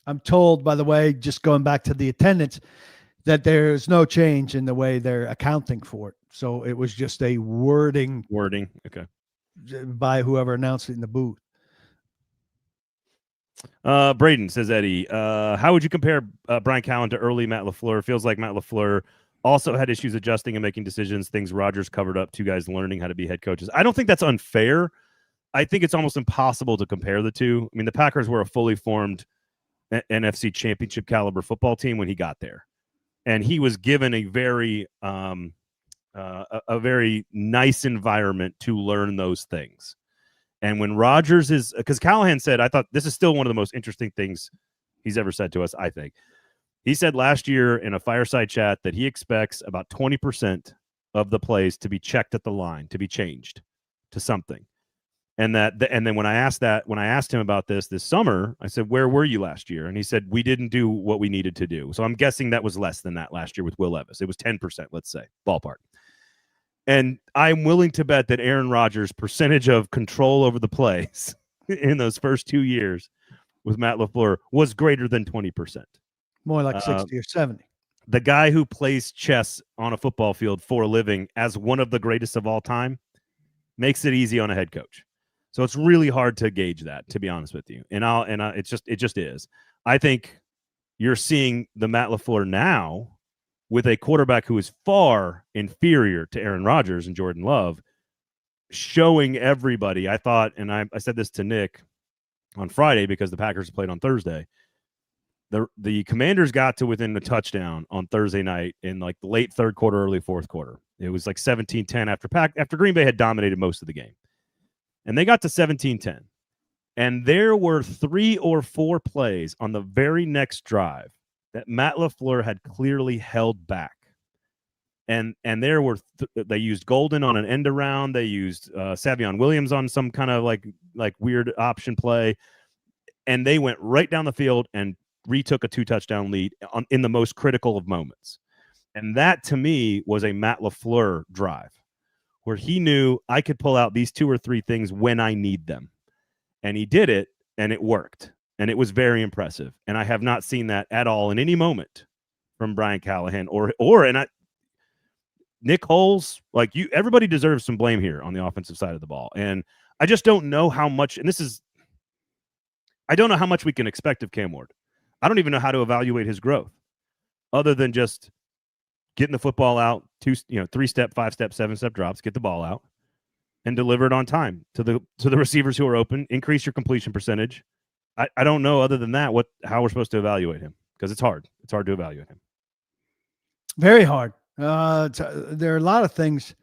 I'm told, by the way, just going back to the attendance, that there's no change in the way they're accounting for it. So it was just a wording. Okay. By whoever announced it in the booth. Braden says, Eddie, how would you compare Brian Callen to early Matt LaFleur? Feels like Matt LaFleur also had issues adjusting and making decisions, things Rodgers covered up, 2 guys learning how to be head coaches. I don't think that's unfair. I think it's almost impossible to compare the two. I mean, the Packers were a fully formed NFC championship caliber football team when he got there. And he was given a very nice environment to learn those things. And when Rodgers because Callahan said, I thought this is still one of the most interesting things he's ever said to us, I think. He said last year in a fireside chat that he expects about 20% of the plays to be checked at the line, to be changed to something. And then when I asked him about this summer, I said, where were you last year? And he said, we didn't do what we needed to do. So I'm guessing that was less than that last year with Will Levis. It was 10%, let's say, ballpark. And I'm willing to bet that Aaron Rodgers' percentage of control over the plays in those first 2 years with Matt LaFleur was greater than 20%. More like 60 or 70. The guy who plays chess on a football field for a living as one of the greatest of all time makes it easy on a head coach. So it's really hard to gauge that, to be honest with you. And it just is. I think you're seeing the Matt LaFleur now with a quarterback who is far inferior to Aaron Rodgers and Jordan Love, showing everybody. I thought, and I said this to Nick on Friday because the Packers played on Thursday. The Commanders got to within a touchdown on Thursday night in like the late third quarter, early fourth quarter. It was like 17-10 after Green Bay had dominated most of the game. And they got to 17-10. And there were 3 or 4 plays on the very next drive that Matt LaFleur had clearly held back. And there were they used Golden on an end around. They used Savion Williams on some kind of like weird option play. And they went right down the field and retook a 2-touchdown lead in the most critical of moments. And that, to me, was a Matt LaFleur drive where he knew I could pull out these 2 or 3 things when I need them. And he did it, and it worked. And it was very impressive. And I have not seen that at all in any moment from Brian Callahan Nick Holes. Everybody deserves some blame here on the offensive side of the ball. And I just don't know how much, I don't know how much we can expect of Cam Ward. I don't even know how to evaluate his growth other than just getting the football out, 3-step, 5-step, 7-step drops, get the ball out and deliver it on time to the receivers who are open, increase your completion percentage. I don't know other than that how we're supposed to evaluate him because it's hard. It's hard to evaluate him. Very hard. There are a lot of things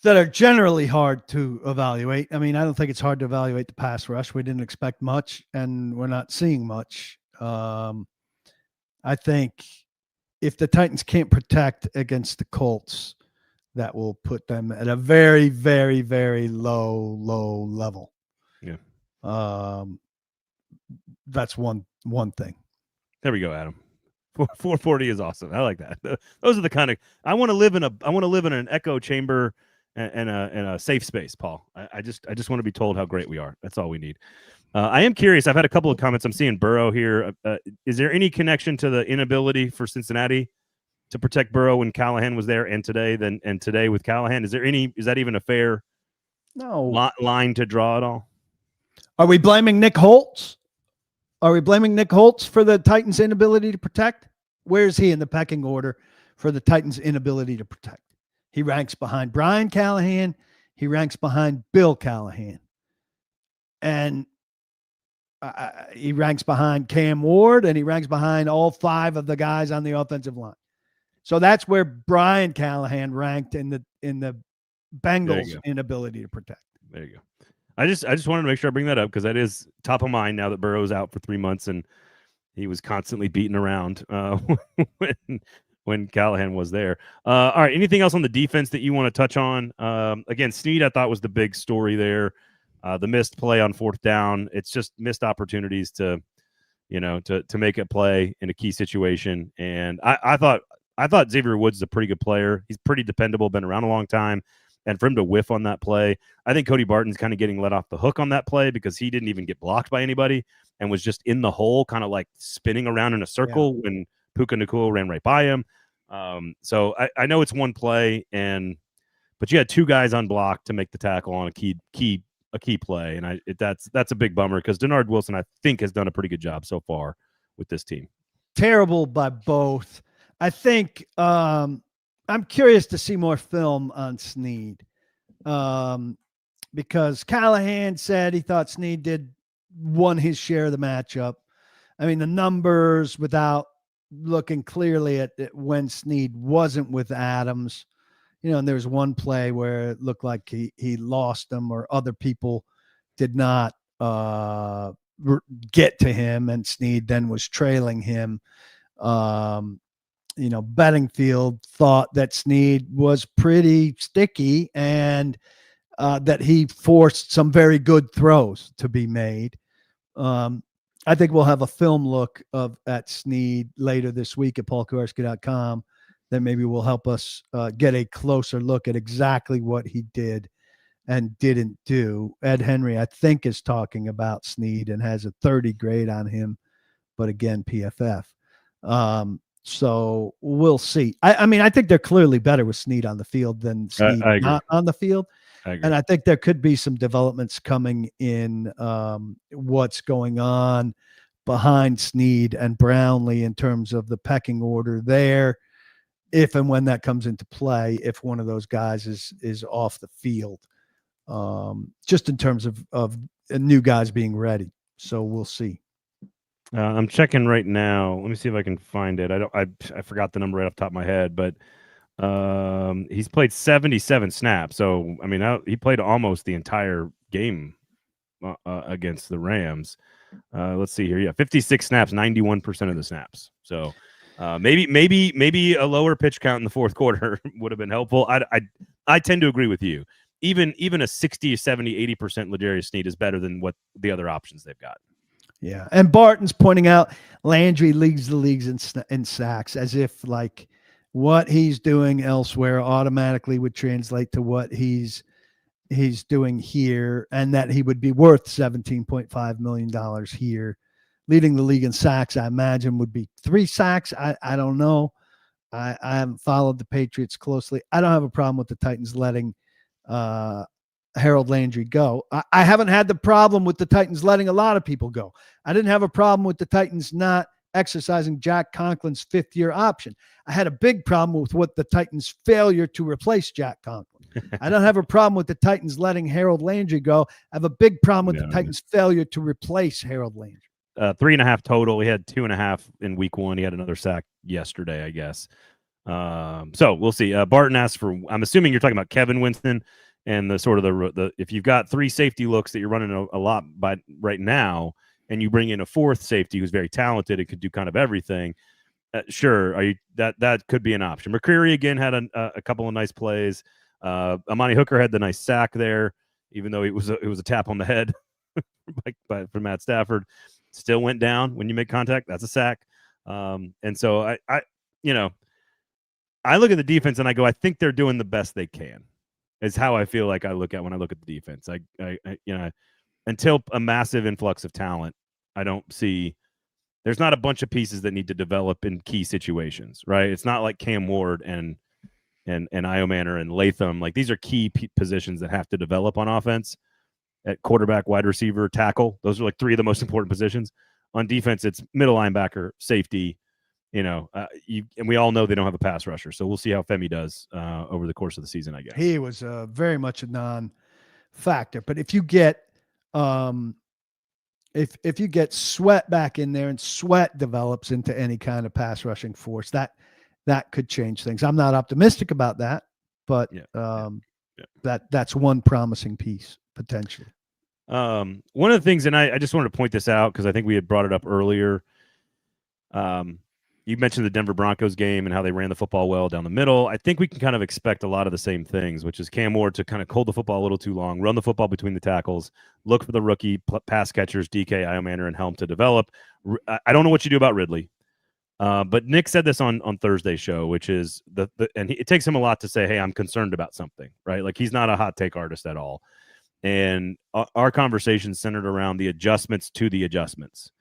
that are generally hard to evaluate. I mean, I don't think it's hard to evaluate the pass rush. We didn't expect much, and we're not seeing much. I think if the Titans can't protect against the Colts, that will put them at a very, very, very low level. Yeah. That's one thing. There we go, Adam. 440 is awesome. I like that. Those are the kind of I want to live in an echo chamber and a safe space, Paul. I just want to be told how great we are. That's all we need. I am curious. I've had a couple of comments. I'm seeing Burrow here. Is there any connection to the inability for Cincinnati to protect Burrow when Callahan was there and today with Callahan? Is that even a fair line to draw at all? Are we blaming Nick Holtz? Are we blaming Nick Holtz for the Titans' inability to protect? Where is he in the pecking order for the Titans' inability to protect? He ranks behind Brian Callahan. He ranks behind Bill Callahan. And he ranks behind Cam Ward, and he ranks behind all 5 of the guys on the offensive line. So that's where Brian Callahan ranked in the Bengals' inability to protect. There you go. I just wanted to make sure I bring that up because that is top of mind now that Burrow's out for 3 months and he was constantly beaten around when Callahan was there. All right, anything else on the defense that you want to touch on? Again, Snead I thought was the big story there. The missed play on 4th down. It's just missed opportunities to make a play in a key situation. And I thought Xavier Woods is a pretty good player. He's pretty dependable, been around a long time. And for him to whiff on that play, I think Cody Barton's kind of getting let off the hook on that play because he didn't even get blocked by anybody and was just in the hole, kind of like spinning around in a circle when Puka Nacua ran right by him. So I know it's one play, but you had 2 guys unblocked to make the tackle on a key play, and that's a big bummer because Denard Wilson I think has done a pretty good job so far with this team. Terrible by both. I think I'm curious to see more film on Snead because Callahan said he thought Snead won his share of the matchup. I mean, the numbers without looking clearly at when Snead wasn't with Adams, and there was one play where it looked like he lost him or other people did not get to him and Snead then was trailing him. Bedingfield thought that Snead was pretty sticky and that he forced some very good throws to be made. I think we'll have a film look at Snead later this week at paulkuharski.com that maybe will help us get a closer look at exactly what he did and didn't do. Ed Henry, I think, is talking about Snead and has a 30 grade on him, but again, PFF. So we'll see. I mean, I think they're clearly better with Snead on the field than Snead not on the field. And I think there could be some developments coming in what's going on behind Snead and Brownlee in terms of the pecking order there, if and when that comes into play, if one of those guys is off the field, just in terms of new guys being ready. So we'll see. I'm checking right now. Let me see if I can find it. I forgot the number right off the top of my head, but he's played 77 snaps. So, I mean, he played almost the entire game against the Rams. Let's see here. Yeah, 56 snaps, 91% of the snaps. So maybe a lower pitch count in the 4th quarter would have been helpful. I tend to agree with you. Even a 60, 70, 80% L'Jarius Snead is better than what the other options they've got. Yeah, and Barton's pointing out Landry leads the leagues in sacks, as if like what he's doing elsewhere automatically would translate to what he's doing here, and that he would be worth $17.5 million here. Leading the league in sacks, I imagine, would be 3 sacks. I don't know. I haven't followed the Patriots closely. I don't have a problem with the Titans letting Harold Landry go. I haven't had the problem with the Titans letting a lot of people go. I didn't have a problem with the Titans not exercising Jack Conklin's 5th-year option. I had a big problem with what the Titans' failure to replace Jack Conklin. I don't have a problem with the Titans letting Harold Landry go. I have a big problem with the Titans' failure to replace Harold Landry. 3.5 total. He had 2.5 in week 1. He had another sack yesterday, I guess. So we'll see. Barton asked for, I'm assuming you're talking about Kevin Winston and the sort of the if you've got 3 safety looks that you're running a lot by right now, and you bring in a 4th safety who's very talented, it could do kind of everything. Sure, that could be an option. McCreary again had a couple of nice plays. Amani Hooker had the nice sack there, even though it was a tap on the head from Matt Stafford. Still went down when you make contact. That's a sack. And so I look at the defense and I go, I think they're doing the best they can. Is how I feel like I look at when I look at the defense. Until a massive influx of talent, I don't see. There's not a bunch of pieces that need to develop in key situations, right? It's not like Cam Ward and Io Manor and Latham. Like these are key positions that have to develop on offense. At quarterback, wide receiver, tackle. Those are like 3 of the most important positions. On defense, it's middle linebacker, safety, and we all know they don't have a pass rusher, so we'll see how Femi does over the course of the season, I guess. He was very much a non-factor. But if you get if you get Sweat back in there and Sweat develops into any kind of pass rushing force, that could change things. I'm not optimistic about that, but that's one promising piece potentially. One of the things, and I just wanted to point this out because I think we had brought it up earlier. You mentioned the Denver Broncos game and how they ran the football well down the middle. I think we can kind of expect a lot of the same things, which is Cam Ward to kind of hold the football a little too long, run the football between the tackles, look for the rookie pass catchers, DK, Iomanner, and Helm to develop. I don't know what you do about Ridley, but Nick said this on Thursday's show, which is it takes him a lot to say, hey, I'm concerned about something, right? Like he's not a hot take artist at all. And our conversation centered around the adjustments to the adjustments,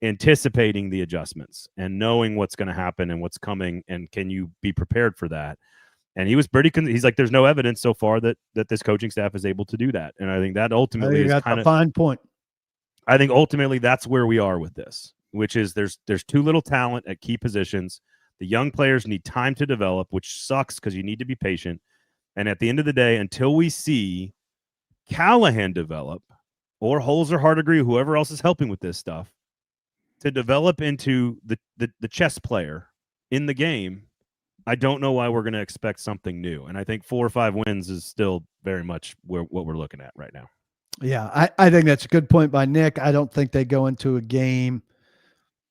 anticipating the adjustments and knowing what's going to happen and what's coming, and can you be prepared for that? And he was he's like, there's no evidence so far that this coaching staff is able to do that. And I think that ultimately is kind of a fine point. I think ultimately that's where we are with this, which is there's too little talent at key positions. The young players need time to develop, which sucks because you need to be patient. And at the end of the day, until we see Callahan develop, or Holes or Hardegree, whoever else is helping with this stuff, to develop into the chess player in the game, I don't know why we're going to expect something new. And I think 4 or 5 wins is still very much what we're looking at right now. Yeah, I think that's a good point by Nick. I don't think they go into a game.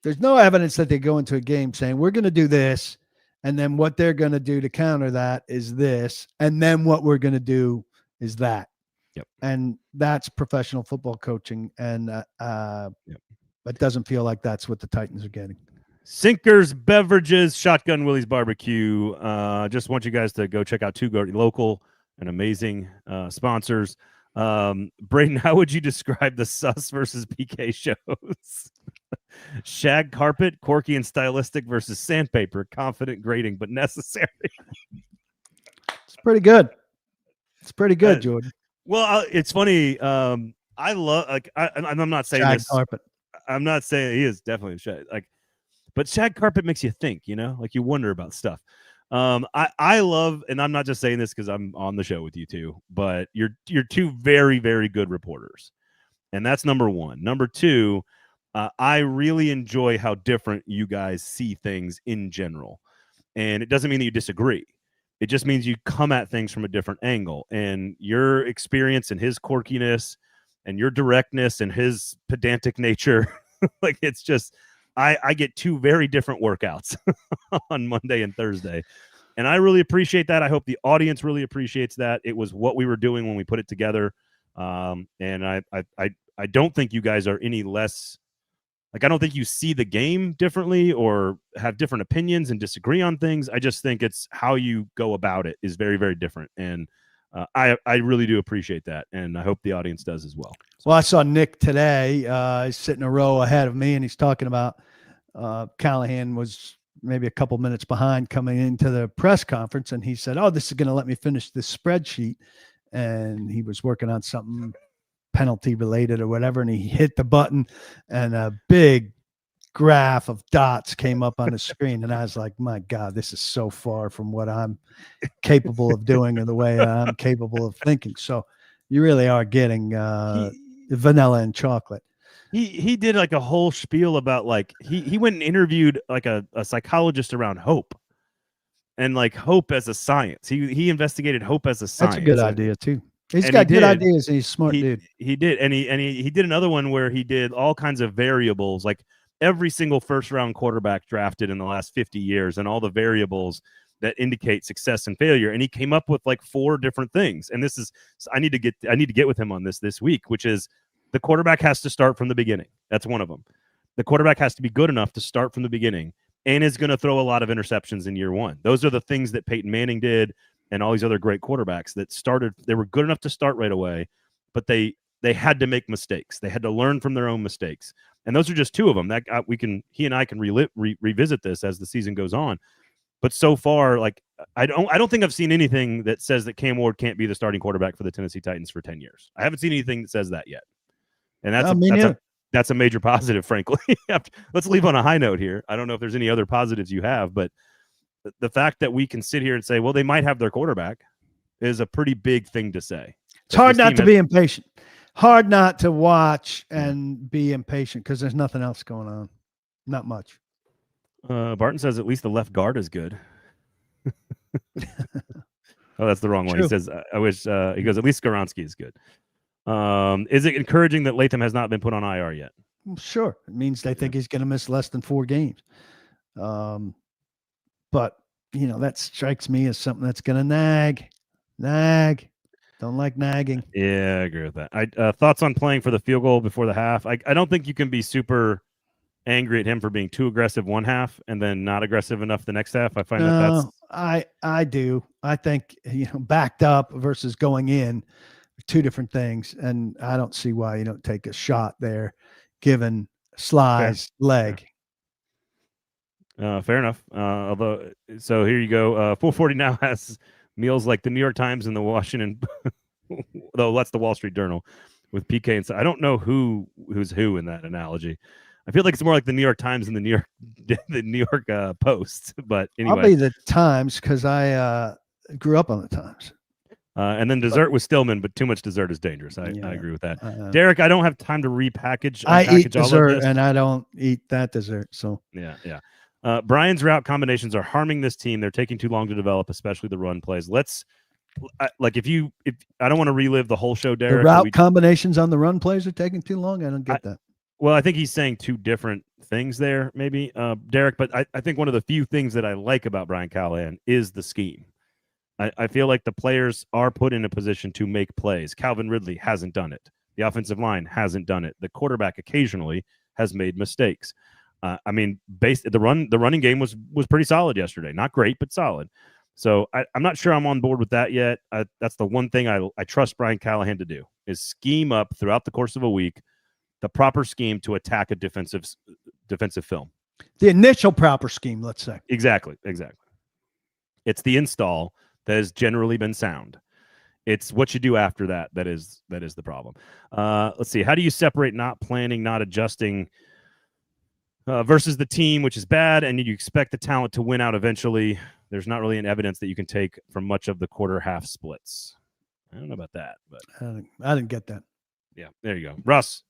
There's no evidence that they go into a game saying we're going to do this, and then what they're going to do to counter that is this, and then what we're going to do is that. Yep. And that's professional football coaching, and it doesn't feel like that's what the Titans are getting. Sinkers, Beverages, Shotgun Willie's Barbecue. Just want you guys to go check out 2 local and amazing sponsors. Braden, how would you describe the Sus versus PK shows? Shag carpet, quirky and stylistic versus sandpaper, confident, grating, but necessary. It's pretty good. It's pretty good, Jordan. Well, it's funny. I love I'm not saying shag this. Carpet. I'm not saying he is definitely shag. But shag carpet makes you think, like you wonder about stuff. I love, and I'm not just saying this because I'm on the show with you two, but you're 2 very, very good reporters. And that's number 1. Number 2, I really enjoy how different you guys see things in general. And it doesn't mean that you disagree. It just means you come at things from a different angle. And your experience and his quirkiness and your directness and his pedantic nature, like it's just, I get 2 very different workouts on Monday and Thursday. And I really appreciate that. I hope the audience really appreciates that. It was what we were doing when we put it together. And I don't think you guys are any less, like, I don't think you see the game differently or have different opinions and disagree on things. I just think it's how you go about it is very, very different. And I really do appreciate that. And I hope the audience does as well. Well, I saw Nick today. He's sitting a row ahead of me, and he's talking about Callahan was maybe a couple minutes behind coming into the press conference. And he said, oh, this is going to let me finish this spreadsheet. And he was working on something penalty related or whatever. And he hit the button, and a big graph of dots came up on the screen. And I was like, my God, this is so far from what I'm capable of doing and the way I'm capable of thinking. So you really are getting vanilla and chocolate. He did like a whole spiel about like he went and interviewed like a psychologist around hope, and like hope as a science. He investigated hope as a science. That's a good idea too. He's got good ideas, and he's a smart dude. He did, and he did another one where he did all kinds of variables, like every single first-round quarterback drafted in the last 50 years, and all the variables that indicate success and failure. And he came up with like 4 different things. And this is I need to get with him on this week, which is the quarterback has to start from the beginning. That's one of them. The quarterback has to be good enough to start from the beginning and is going to throw a lot of interceptions in year 1. Those are the things that Peyton Manning did and all these other great quarterbacks that started. They were good enough to start right away, but they had to make mistakes. They had to learn from their own mistakes. And those are just 2 of them. That he and I can revisit this as the season goes on. But so far, like I don't think I've seen anything that says that Cam Ward can't be the starting quarterback for the Tennessee Titans for 10 years. I haven't seen anything that says that yet. And that's that's a major positive, frankly. Let's leave on a high note here. I don't know if there's any other positives you have, but the fact that we can sit here and say, well, they might have their quarterback is a pretty big thing to say. It's hard not to be impatient. Hard not to watch and be impatient because there's nothing else going on. Not much. Barton says at least the left guard is good. Oh, that's the wrong one. He says, I wish, he goes, at least Skoronski is good. Is it encouraging that Latham has not been put on IR yet? Well, sure. It means they think he's going to miss less than 4 games. But, that strikes me as something that's going to nag. Don't like nagging. Yeah, I agree with that. Thoughts on playing for the field goal before the half? I don't think you can be super angry at him for being too aggressive one half and then not aggressive enough the next half. I find that's I do. I think backed up versus going in are 2 different things, and I don't see why you don't take a shot there, given Sly's leg. Fair enough. Although, so here you go. 440 now has meals like the New York Times and the Washington, though that's the Wall Street Journal with PK and so I don't know who's who in that analogy. I feel like it's more like the New York Times and the New York Post. But anyway, I'll be the Times because I grew up on the Times. And then dessert with Stillman, but too much dessert is dangerous. I agree with that. Derek, I don't have time to repackage. I eat dessert and I don't eat that dessert. So yeah. Brian's route combinations are harming this team. They're taking too long to develop, especially the run plays. If I don't want to relive the whole show, Derek. The route combinations on the run plays are taking too long. I don't get that. Well, I think he's saying 2 different things there, maybe, Derek. But I think one of the few things that I like about Brian Callahan is the scheme. I feel like the players are put in a position to make plays. Calvin Ridley hasn't done it. The offensive line hasn't done it. The quarterback occasionally has made mistakes. The running game was pretty solid yesterday. Not great, but solid. So I'm not sure I'm on board with that yet. That's the one thing I trust Brian Callahan to do is scheme up throughout the course of a week the proper scheme to attack a defensive film. The initial proper scheme, let's say. Exactly. It's the install that has generally been sound. It's what you do after that is the problem. Let's see. How do you separate not planning, not adjusting versus the team, which is bad, and you expect the talent to win out eventually? There's not really an evidence that you can take from much of the quarter-half splits. I don't know about that, but I didn't get that. Yeah, there you go. Russ,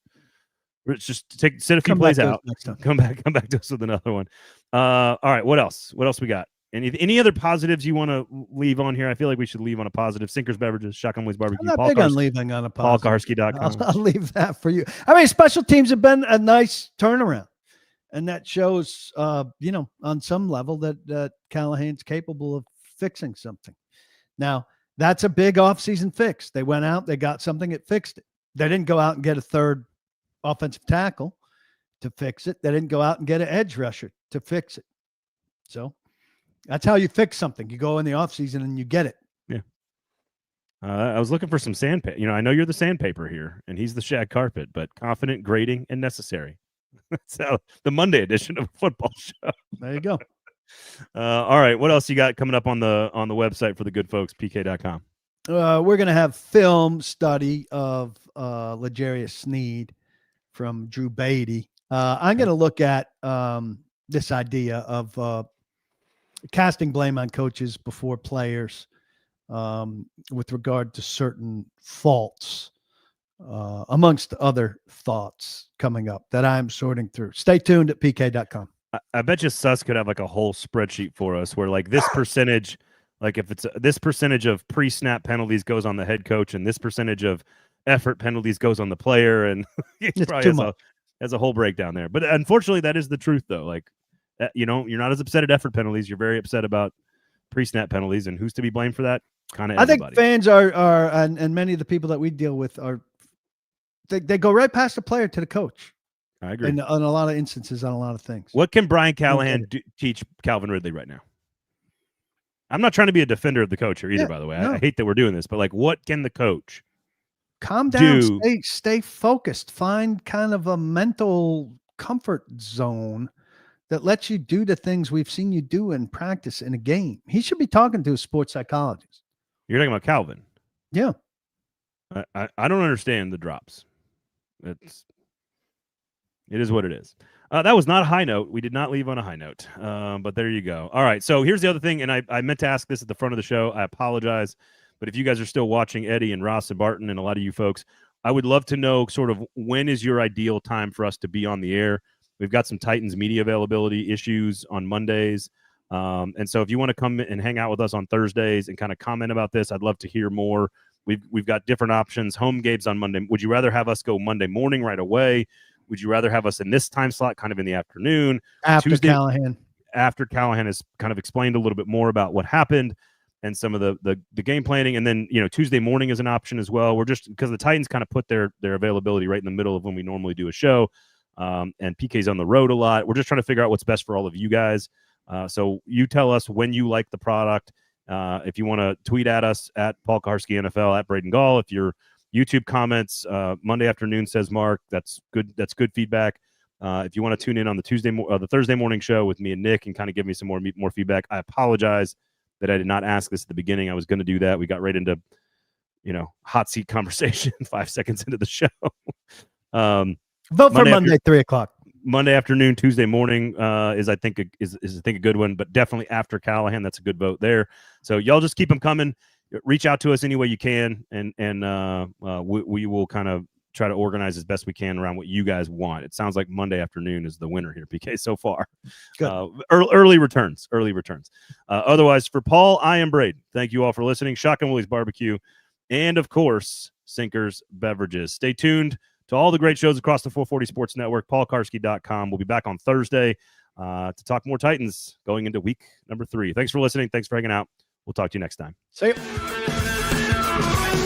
just sit a few plays out. Next time. Come back to us with another one. All right, what else? What else we got? Any other positives you want to leave on here? I feel like we should leave on a positive. Sinkers Beverages, Shotgun Wings Barbecue. I'm not big on leaving on a positive. PaulKarski.com. I'll leave that for you. Special teams have been a nice turnaround. And that shows, on some level that Callahan's capable of fixing something. Now, that's a big offseason fix. They went out, they got something, it fixed it. They didn't go out and get a 3rd offensive tackle to fix it. They didn't go out and get an edge rusher to fix it. So that's how you fix something. You go in the offseason and you get it. Yeah. I was looking for some sandpaper. I know you're the sandpaper here, and he's the shag carpet, but confident, grading, and necessary. So the Monday edition of a football show. There you go. All right. What else you got coming up on the website for the good folks, PK.com? We're going to have film study of L'Jarius Sneed from Drew Beatty. I'm going to look at this idea of casting blame on coaches before players with regard to certain faults. Amongst other thoughts coming up that I'm sorting through. Stay tuned at pk.com. I bet you Sus could have like a whole spreadsheet for us where like this percentage, like if it's this percentage of pre-snap penalties goes on the head coach and this percentage of effort penalties goes on the player. And he probably has a whole breakdown there. But unfortunately, that is the truth though. Like, you're not as upset at effort penalties. You're very upset about pre-snap penalties, and who's to be blamed for that? Kind of everybody. I think fans are and many of the people that we deal with are, they go right past the player to the coach. I agree. And on a lot of instances, on a lot of things. What can Brian Callahan teach Calvin Ridley right now? I'm not trying to be a defender of the coach here either, by the way. No. I hate that we're doing this, but like, what can the coach calm down, stay focused, find kind of a mental comfort zone that lets you do the things we've seen you do in practice in a game? He should be talking to a sports psychologist. You're talking about Calvin? Yeah. I don't understand the drops. It is what it is. That was not a high note. We did not leave on a high note, but there you go. All right, so here's the other thing, and I meant to ask this at the front of the show. I apologize, but if you guys are still watching, Eddie and Ross and Barton and a lot of you folks, I would love to know sort of when is your ideal time for us to be on the air. We've got some Titans media availability issues on Mondays, and so if you want to come and hang out with us on Thursdays and kind of comment about this, I'd love to hear more. We've got different options. Home games on Monday. Would you rather have us go Monday morning right away? Would you rather have us in this time slot, kind of in the afternoon? After Tuesday, Callahan. After Callahan has kind of explained a little bit more about what happened and some of the game planning. And then, Tuesday morning is an option as well. We're just because the Titans kind of put their availability right in the middle of when we normally do a show. And PK's on the road a lot. We're just trying to figure out what's best for all of you guys. So you tell us when you like the product. If you want to tweet at us at Paul Karski NFL, at Braden Gall. If you're YouTube comments, Monday afternoon, says Mark. That's good. That's good feedback. If you want to tune in on the Thursday morning show with me and Nick and kind of give me some more feedback, I apologize that I did not ask this at the beginning. I was going to do that. We got right into, hot seat conversation 5 seconds into the show. Vote for Monday, 3:00. Monday afternoon, Tuesday morning is I think a good one, but definitely after Callahan, that's a good vote there. So y'all just keep them coming. Reach out to us any way you can, and we will kind of try to organize as best we can around what you guys want. It sounds like Monday afternoon is the winner here, PK, so far. Early returns. Otherwise, for Paul, I am Braden. Thank you all for listening. Shotgun Willie's Barbecue, and of course, Sinkers Beverages. Stay tuned to all the great shows across the 440 Sports Network, paulkarski.com. We'll be back on Thursday to talk more Titans going into week number 3. Thanks for listening. Thanks for hanging out. We'll talk to you next time. See you.